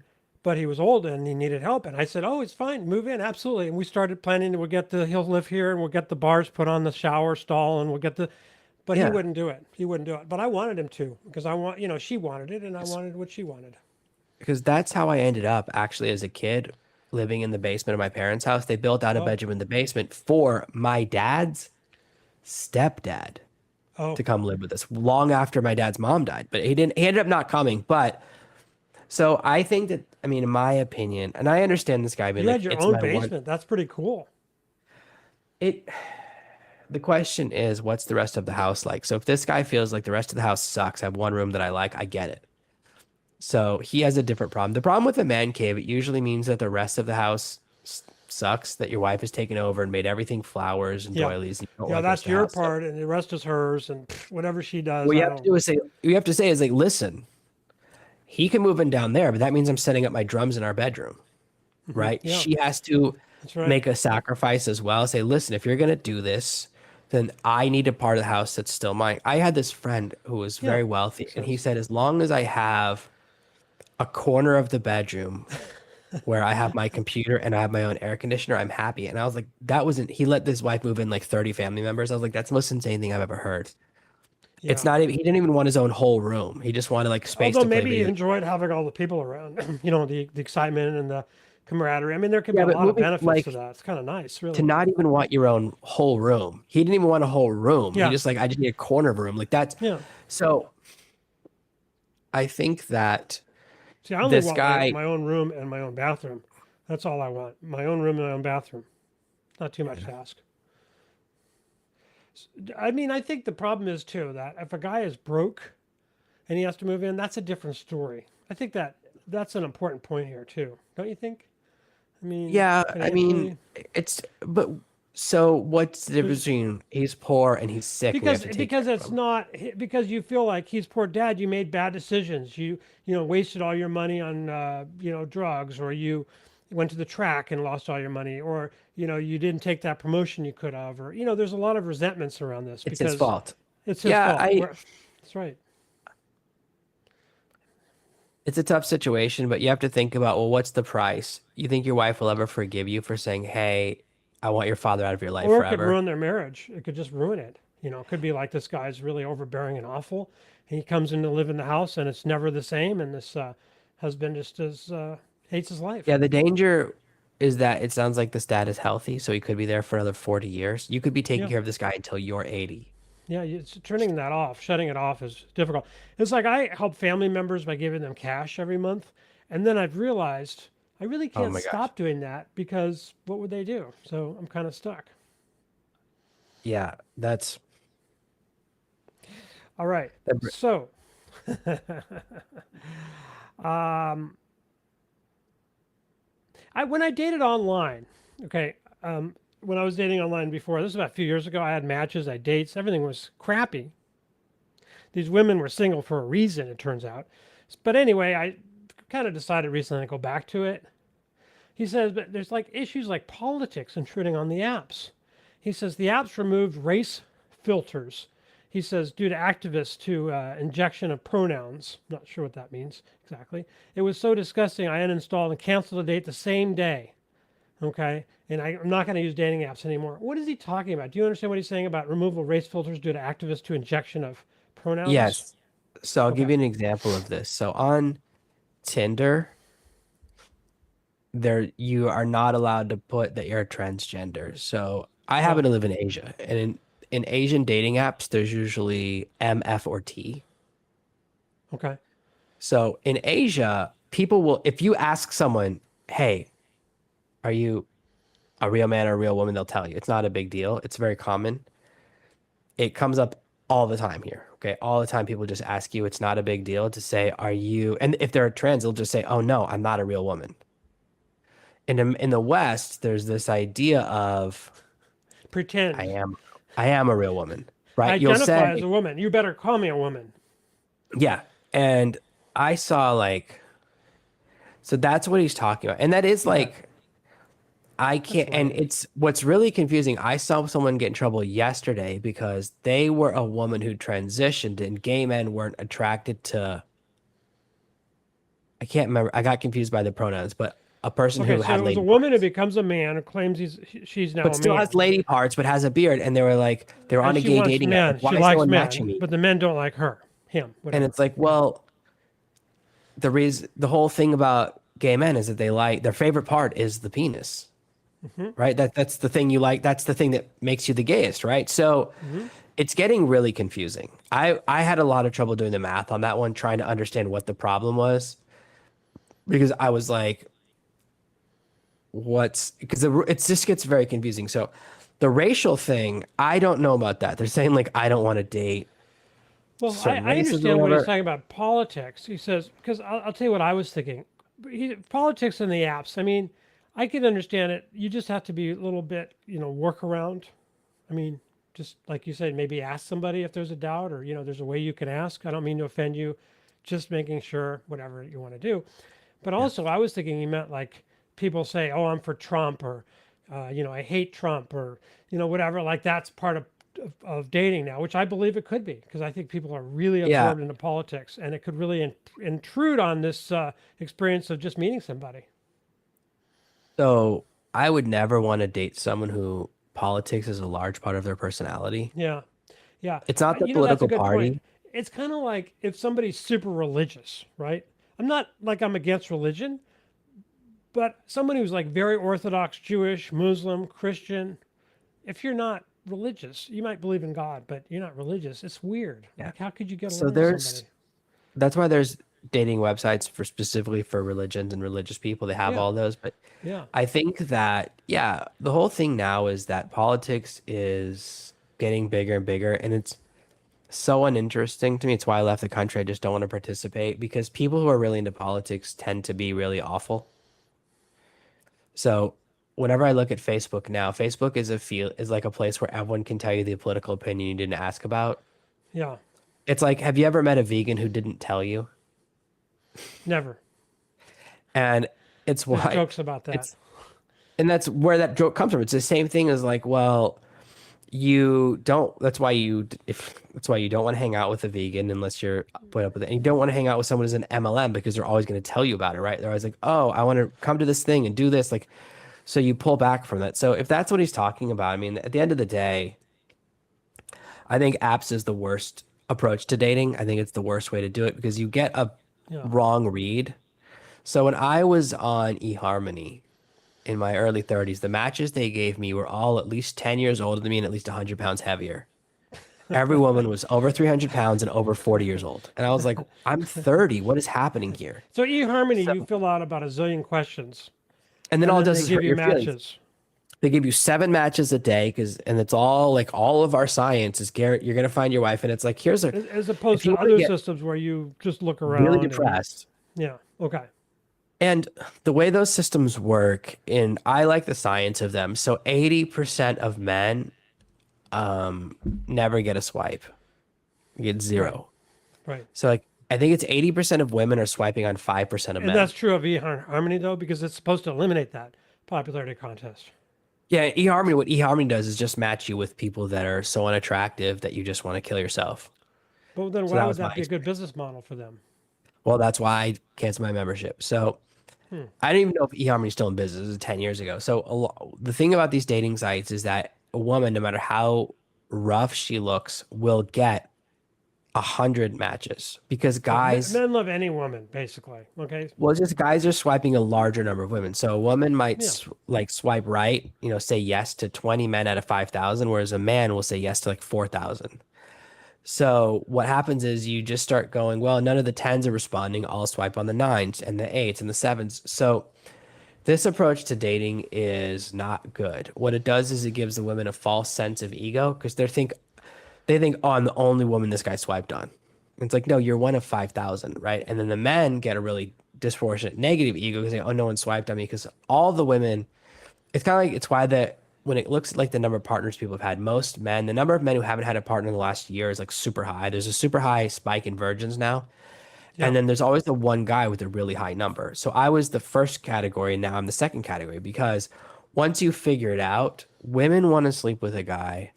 but he was old and he needed help. And I said, "Oh, it's fine. Move in, absolutely." And we started planning. He'll live here, and we'll get the bars put on the shower stall, and we'll get the. But he Yeah. wouldn't do it. He wouldn't do it. But I wanted him to because she wanted it, and I wanted what she wanted. Because that's how I ended up actually as a kid. living in the basement of my parents' house. They built out a Oh, bedroom in the basement for my dad's stepdad oh, to come live with us long after my dad's mom died. But he ended up not coming. But so I think that, I mean, in my opinion, and I understand this guy being you had like, your it's own my one. basement. That's pretty cool. It, the question is, what's the rest of the house like? So if this guy feels like the rest of the house sucks, I have one room that I like, I get it. So he has a different problem. The problem with a man cave, it usually means that the rest of the house sucks, that your wife has taken over and made everything flowers and Yeah. doilies. And you don't Yeah, like the rest that's of the your house. So part, and the rest is hers, and whatever she does, what you I have to don't. do is say, you have to say is like, listen, he can move in down there, but that means I'm setting up my drums in our bedroom, right? Yeah, She has to that's right. make a sacrifice as well. Say, listen, if you're gonna do this, then I need a part of the house that's still mine. I had this friend who was Yeah, very wealthy, makes and he sense. said, as long as I have a corner of the bedroom where I have my computer and I have my own air conditioner, I'm happy. And I was like, that wasn't, he let this wife move in like 30 family members. I was like, that's the most insane thing I've ever heard. It's Yeah. not even, he didn't even want his own whole room. He just wanted like space Although to play maybe you video. enjoyed having all the people around, the excitement and the camaraderie. I mean, there could be Yeah, a but lot of moving benefits to like that. It's kind of nice, to really. not even want your own whole room. He didn't even want a whole room. He Yeah, just like, I just need a corner of a room. Like that's, yeah. so I think that See, I only this want guy, my own room and my own bathroom. That's all I want. My own room and my own bathroom. Not too much to ask. I mean, I think the problem is too that if a guy is broke and he has to move in, that's a different story. I think that's an important point here too. Don't you think? I mean, yeah, I mean, financially, it's, but so what's the difference there's between he's poor and he's sick and we have to take because care it's of him? not because you feel like he's poor dad. You made bad decisions. You wasted all your money on drugs, or you went to the track and lost all your money, or you didn't take that promotion you could have, or there's a lot of resentments around this It's his because fault. it's his Yeah, fault. That's right. it's a tough situation, but you have to think about, well, what's the price? You think your wife will ever forgive you for saying, "Hey, I want your father out of your life Or it could forever"? ruin their marriage. It could just ruin it. It could be like this guy's really overbearing and awful. He comes in to live in the house and it's never the same. And this husband just hates his life. Yeah, the danger is that it sounds like this dad is healthy, so he could be there for another 40 years. You could be taking Yeah. care of this guy until you're 80. Yeah. It's turning that off, shutting it off is difficult. It's like I help family members by giving them cash every month. And then I've realized I really Oh can't my gosh. stop doing that because what would they do? So I'm kind of stuck. Yeah, that's All right. that, So, um, when I dated online, okay, when I was dating online before, this was about a few years ago, I had matches, I had dates, everything was crappy. These women were single for a reason, it turns out. But anyway, I kind of decided recently to go back to it. He says, but there's like issues like politics intruding on the apps. He says the apps removed race filters. He says due to activists to injection of pronouns. Not sure what that means exactly. It was so disgusting. I uninstalled and canceled the date the same day. Okay, and I'm not going to use dating apps anymore. What is he talking about? Do you understand what he's saying about removal of race filters due to activists to injection of pronouns? yes. So I'll give Okay. you an example of this. So on Tinder, there you are not allowed to put that you're transgender. So I happen Oh, to live in Asia, and in Asian dating apps, there's usually M, F, or T. okay. So in Asia, people will, if you ask someone, "Hey, are you a real man or a real woman?" They'll tell you. It's not a big deal. It's very common. It comes up all the time here. Okay, all the time people just ask you. It's not a big deal to say, "Are you?" And if they're trans, they'll just say, "Oh no, I'm not a real woman." In the West, there's this idea of I Pretend. am I am a real woman, I right? You'll identify as say, a woman. You better call me a woman. yeah. And I saw like, so that's what he's talking about. And that is Okay, like, I that's can't, and lame. it's what's really confusing. I saw someone get in trouble yesterday because they were a woman who transitioned and gay men weren't attracted to, I can't remember. I got confused by the pronouns, but a person Okay, who so had it was a lady woman who parts, becomes a man who claims she's now but a still has man, lady parts, but has a beard. And they were like, they were on and a she gay wants dating app. men. Like, why She is no likes one matching men, me? but the men don't like her, him, And whatever. it's like, well, the whole thing about gay men is that they like their favorite part is the penis, Hmm. right? That's the thing you like. That's the thing that makes you the gayest, right? So Hmm. it's getting really confusing. I had a lot of trouble doing the math on that one, trying to understand what the problem was because I was like, what's because it just gets very confusing. So the racial thing, I don't know about that. They're saying like I don't want to date Well, certain I races or understand what he's whatever. talking about politics. He says, because I'll tell you what I was thinking. Politics in the apps, I mean, I can understand it. You just have to be a little bit, work around. I mean, just like you said, maybe ask somebody if there's a doubt or, there's a way you can ask. I don't mean to offend you, just making sure whatever you want to do. But Yeah. also, I was thinking he meant like people say, "Oh, I'm for Trump," or I hate Trump, or whatever. Like that's part of dating now, which I believe it could be, because I think people are really Yeah. absorbed into politics, and it could really intrude on this experience of just meeting somebody. So I would never want to date someone who politics is a large part of their personality. Yeah, yeah. It's not the That's a political good point. party. It's kind of like if somebody's super religious, right? I'm not like I'm against religion, but someone who's like very Orthodox Jewish, Muslim, Christian, if you're not religious, you might believe in God, but you're not religious. It's weird. Yeah. Like, how could you get So along with somebody? that's why there's dating websites for specifically for religions and religious people. They have Yeah, all those, but yeah, I think that, yeah, the whole thing now is that politics is getting bigger and bigger, and it's so uninteresting to me. It's why I left the country. I just don't want to participate because people who are really into politics tend to be really awful. So whenever I look at Facebook now, Facebook is like a place where everyone can tell you the political opinion you didn't ask about. yeah. It's like, have you ever met a vegan who didn't tell you? Never. And it's There's why jokes about that. it's and that's where that joke comes from. It's the same thing as like, well, you don't that's why you don't want to hang out with a vegan unless you're put up with it. And you don't want to hang out with someone who's an MLM because they're always going to tell you about it, right? They're always like, "Oh, I want to come to this thing and do this." Like, so you pull back from that. So if that's what he's talking about, I mean, at the end of the day, I think apps is the worst approach to dating. I think it's the worst way to do it because you get a Yeah. wrong read. So when I was on eHarmony in my early 30s, the matches they gave me were all at least 10 years older than me and at least 100 pounds heavier. Every woman was over 300 pounds and over 40 years old. And I was like, I'm 30. What is happening here? So eHarmony, So, you fill out about a zillion questions, and then and all it then does they is give hurt you your feelings. matches. They give you 7 matches a day and it's all like all of our science is Garrett, you're going to find your wife. And it's like, As opposed if you to want to other get systems where you just look really around and depressed, yeah, okay, and the way those systems work, and I like the science of them. So 80% of men never get a swipe. You get right, zero. right. So like I think it's 80% of women are swiping on 5% of And that's men. true of eHarmony though, because it's supposed to eliminate that popularity contest. Yeah, eHarmony, what eHarmony does is just match you with people that are so unattractive that you just want to kill yourself. But then So why that would was my that be a good experience. business model for them? Well, that's why I canceled my membership. So Hmm. I don't even know if eHarmony's still in business. This is 10 years ago. So the thing about these dating sites is that a woman, no matter how rough she looks, will get 100 matches because Yeah, guys, men love any woman, basically. Okay. well, it's just guys are swiping a larger number of women. So a woman might Yeah. like swipe right, say yes to 20 men out of 5,000, whereas a man will say yes to like 4,000. So what happens is you just start going, well, none of the tens are responding. I'll swipe on the nines and the eights and the sevens. So this approach to dating is not good. What it does is it gives the women a false sense of ego because they think, oh, I'm the only woman this guy swiped on. It's like, no, you're one of 5,000, right? And then the men get a really disproportionate negative ego because they, oh, no one swiped on me because all the women, it's kind of like, it's why when it looks like the number of partners people have had, most men, the number of men who haven't had a partner in the last year is like super high. There's a super high spike in virgins now. And Yeah. then there's always the one guy with a really high number. So I was the first category, and now I'm the second category because once you figure it out, women want to sleep with a guy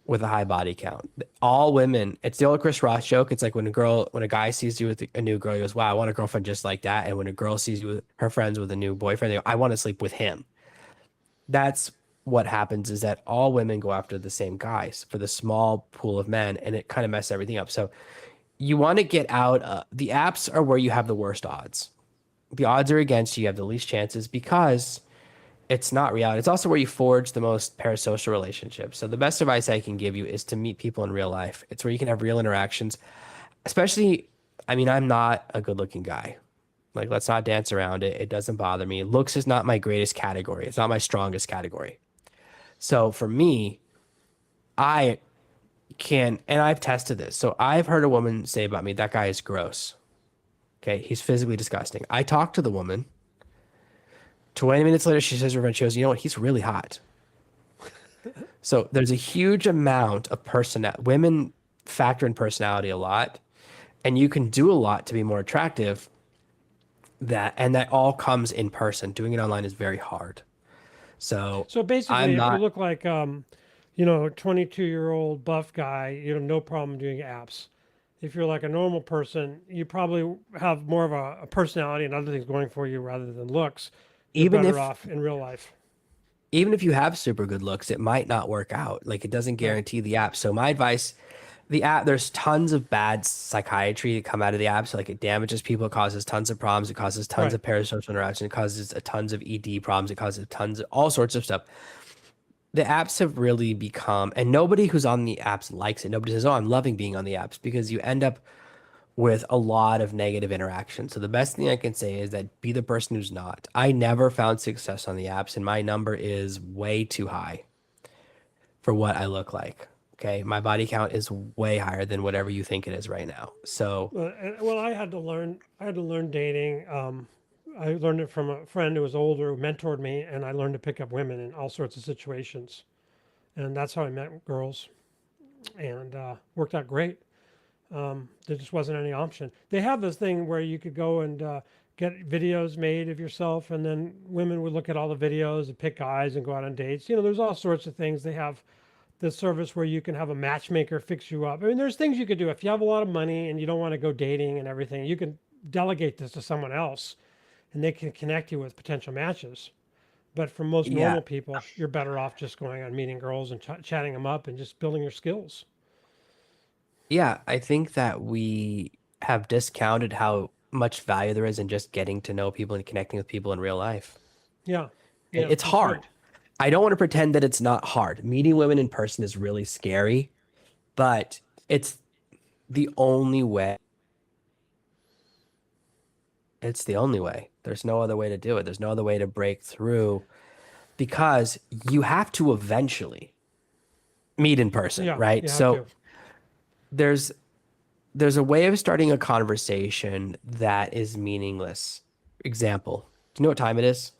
with a high body count. All women, it's the old Chris Ross joke. It's like when a guy sees you with a new girl, he goes, "Wow, I want a girlfriend just like that." And when a girl sees you with her friends with a new boyfriend, they go, "I want to sleep with him." That's what happens is that all women go after the same guys for the small pool of men, and it kind of messes everything up. So you want to get out. The apps are where you have the worst odds. the odds are against you. You have the least chances because it's not reality. It's also where you forge the most parasocial relationships. So the best advice I can give you is to meet people in real life. It's where you can have real interactions, especially, I mean, I'm not a good looking guy. Like, let's not dance around it. It doesn't bother me. Looks is not my greatest category. It's not my strongest category. So for me, I can, and I've tested this. So I've heard a woman say about me, that guy is gross. Okay. He's physically disgusting. I talked to the woman. 20 minutes later, she says to her friend, she goes, you know what? He's really hot. So there's a huge amount of women factor in personality a lot, and you can do a lot to be more attractive. And that all comes in person. Doing it online is very hard. So So basically, I'm if you not, look like, 22-year-old buff guy, you have no problem doing apps. If you're like a normal person, you probably have more of a personality and other things going for you rather than looks. You're even better if off in real life. even if you have super good looks, it might not work out. Like, it doesn't Right. guarantee the app. So my advice, the app, there's tons of bad psychiatry that come out of the app. So like, it damages people, it causes tons of problems, it causes tons Right. of parasocial interaction, it causes a tons of ED problems, it causes tons of all sorts of stuff. The apps have really become, and nobody who's on the apps likes it. Nobody says, "Oh, I'm loving being on the apps," because you end up with a lot of negative interaction. So the best thing I can say is that be the person who's not. I never found success on the apps, and my number is way too high for what I look like. Okay. My body count is way higher than whatever you think it is right now. So, Well, I had to learn. I had to learn dating. I learned it from a friend who was older who mentored me, and I learned to pick up women in all sorts of situations. And that's how I met girls, and worked out great. There just wasn't any option. They have this thing where you could go and get videos made of yourself, and then women would look at all the videos and pick guys and go out on dates. There's all sorts of things. They have this service where you can have a matchmaker fix you up. I mean, there's things you could do if you have a lot of money and you don't want to go dating and everything. You can delegate this to someone else, and they can connect you with potential matches. But for most yeah. normal people, you're better off just going on meeting girls and chatting them up and just building your skills. Yeah. I think that we have discounted how much value there is in just getting to know people and connecting with people in real life. Yeah, And yeah, it's that's true. hard. I don't want to pretend that it's not hard. Meeting women in person is really scary, but it's the only way. It's the only way. There's no other way to do it. There's no other way to break through because you have to eventually meet in person, Yeah, right? you have So to. there's there's a way of starting a conversation that is meaningless. Example, do you know what time it is?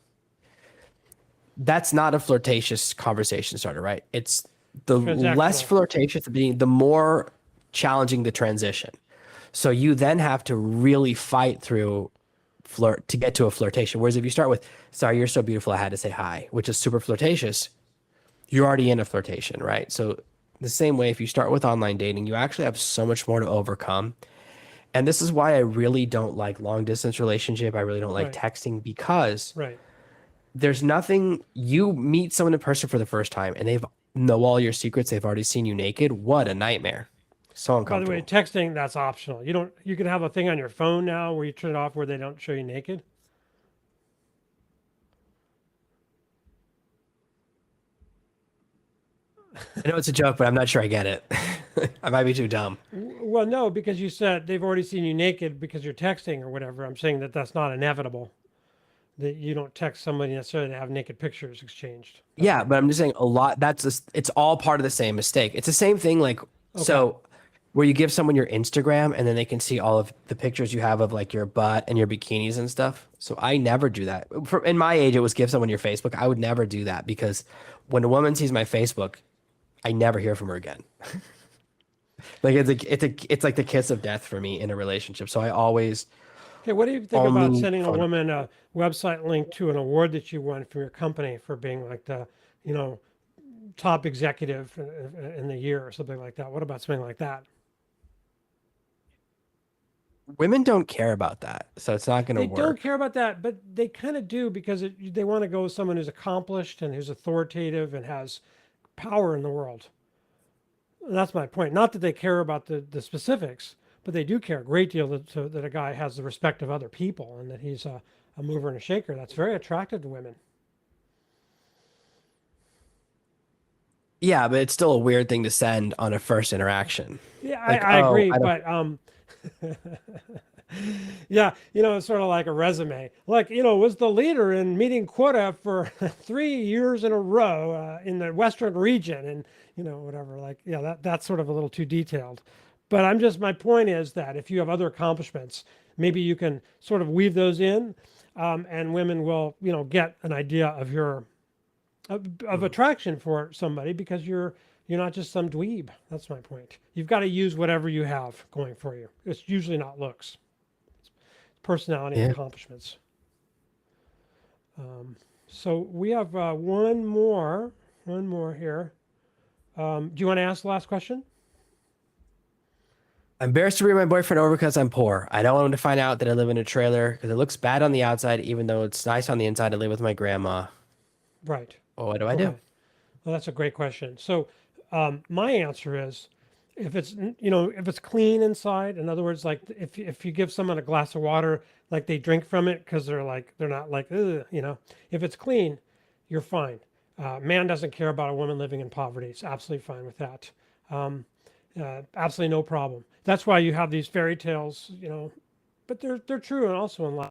That's not a flirtatious conversation starter, right? It's the less Transactional. flirtatious the being, the more challenging the transition. So you then have to really fight through flirt to get to a flirtation. Whereas if you start with, sorry, you're so beautiful, I had to say hi, which is super flirtatious, you're already in a flirtation, right? So the same way, if you start with online dating, you actually have so much more to overcome. And this is why I really don't like long distance relationship. I really don't like Right, texting because right. there's nothing, you meet someone in person for the first time and they've know all your secrets. They've already seen you naked. What a nightmare. So By the way, uncomfortable. texting, that's optional. You don't, you can have a thing on your phone now where you turn it off where they don't show you naked. I know it's a joke, but I'm not sure I get it. I might be too dumb. Well, no, because you said they've already seen you naked because you're texting or whatever. I'm saying that that's not inevitable. That you don't text somebody necessarily to have naked pictures exchanged. That's Yeah, my but I'm point. just saying a lot. It's all part of the same mistake. It's the same thing, like, Okay. so where you give someone your Instagram and then they can see all of the pictures you have of like your butt and your bikinis and stuff. So I never do that. In my age, it was give someone your Facebook. I would never do that because when a woman sees my Facebook, I never hear from her again. Like, it's like the kiss of death for me in a relationship. So I always Okay. What do you think about only sending a phone. woman a website link to an award that you won from your company for being like the, you know, top executive in the year or something like that? What about something like that? Women don't care about that, so it's not going to They don't work. care about that, but they kind of do because they want to go with someone who's accomplished and who's authoritative and has power in the world. And that's my point. Not that they care about the specifics, but they do care a great deal that a guy has the respect of other people and that he's a mover and a shaker. That's very attractive to women. Yeah, but it's still a weird thing to send on a first interaction. Yeah, Like, I oh, agree, I don't. but yeah, it's sort of like a resume. Like, was the leader in meeting quota for 3 years in a row in the Western region, and whatever. Like, yeah, that's sort of a little too detailed. But my point is that if you have other accomplishments, maybe you can sort of weave those in, and women will, get an idea of your of Mhm. attraction for somebody because you're not just some dweeb. That's my point. You've got to use whatever you have going for you. It's usually not looks, personality, and Yeah. accomplishments. So we have one more here. Do you want to ask the last question? I'm embarrassed to bring my boyfriend over because I'm poor. I don't want him to find out that I live in a trailer because it looks bad on the outside, even though it's nice on the inside. I live with my grandma. Right. Well, what do I Go do? ahead. Well, that's a great question. So, my answer is, if it's if it's clean inside, in other words, like if you give someone a glass of water, like they drink from it because they're not like, ugh, if it's clean, you're fine. Man doesn't care about a woman living in poverty. It's absolutely fine with that. Um, Absolutely no problem. That's why you have these fairy tales, but they're true and also in life.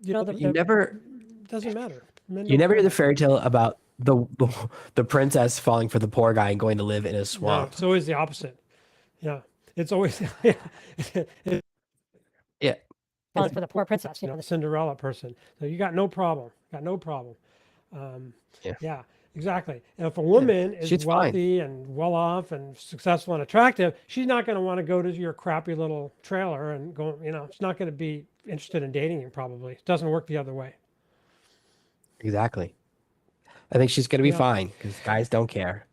But you never Doesn't matter. Men you don't never care hear the about that. fairy tale about the princess falling for the poor guy and going to live in a No, swamp. it's always the opposite. Yeah, it's always Yeah. Well, it's for the poor princess, the Cinderella person. So you got no problem. Got no problem. Um, Yeah. yeah, exactly. And if a Yeah. woman is She's fine. wealthy and well off and successful and attractive, she's not going to want to go to your crappy little trailer and go. She's not going to be interested in dating you. Probably it doesn't work the other way. Exactly. I think she's gonna be Yeah. fine because guys don't care.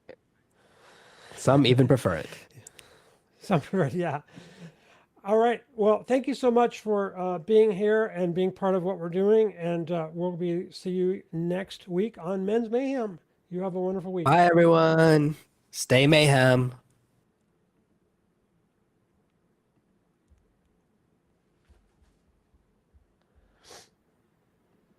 Some even prefer it. Yeah. All right. Well, thank you so much for being here and being part of what we're doing. And see you next week on Men's Mayhem. You have a wonderful week. Bye, everyone. Stay mayhem.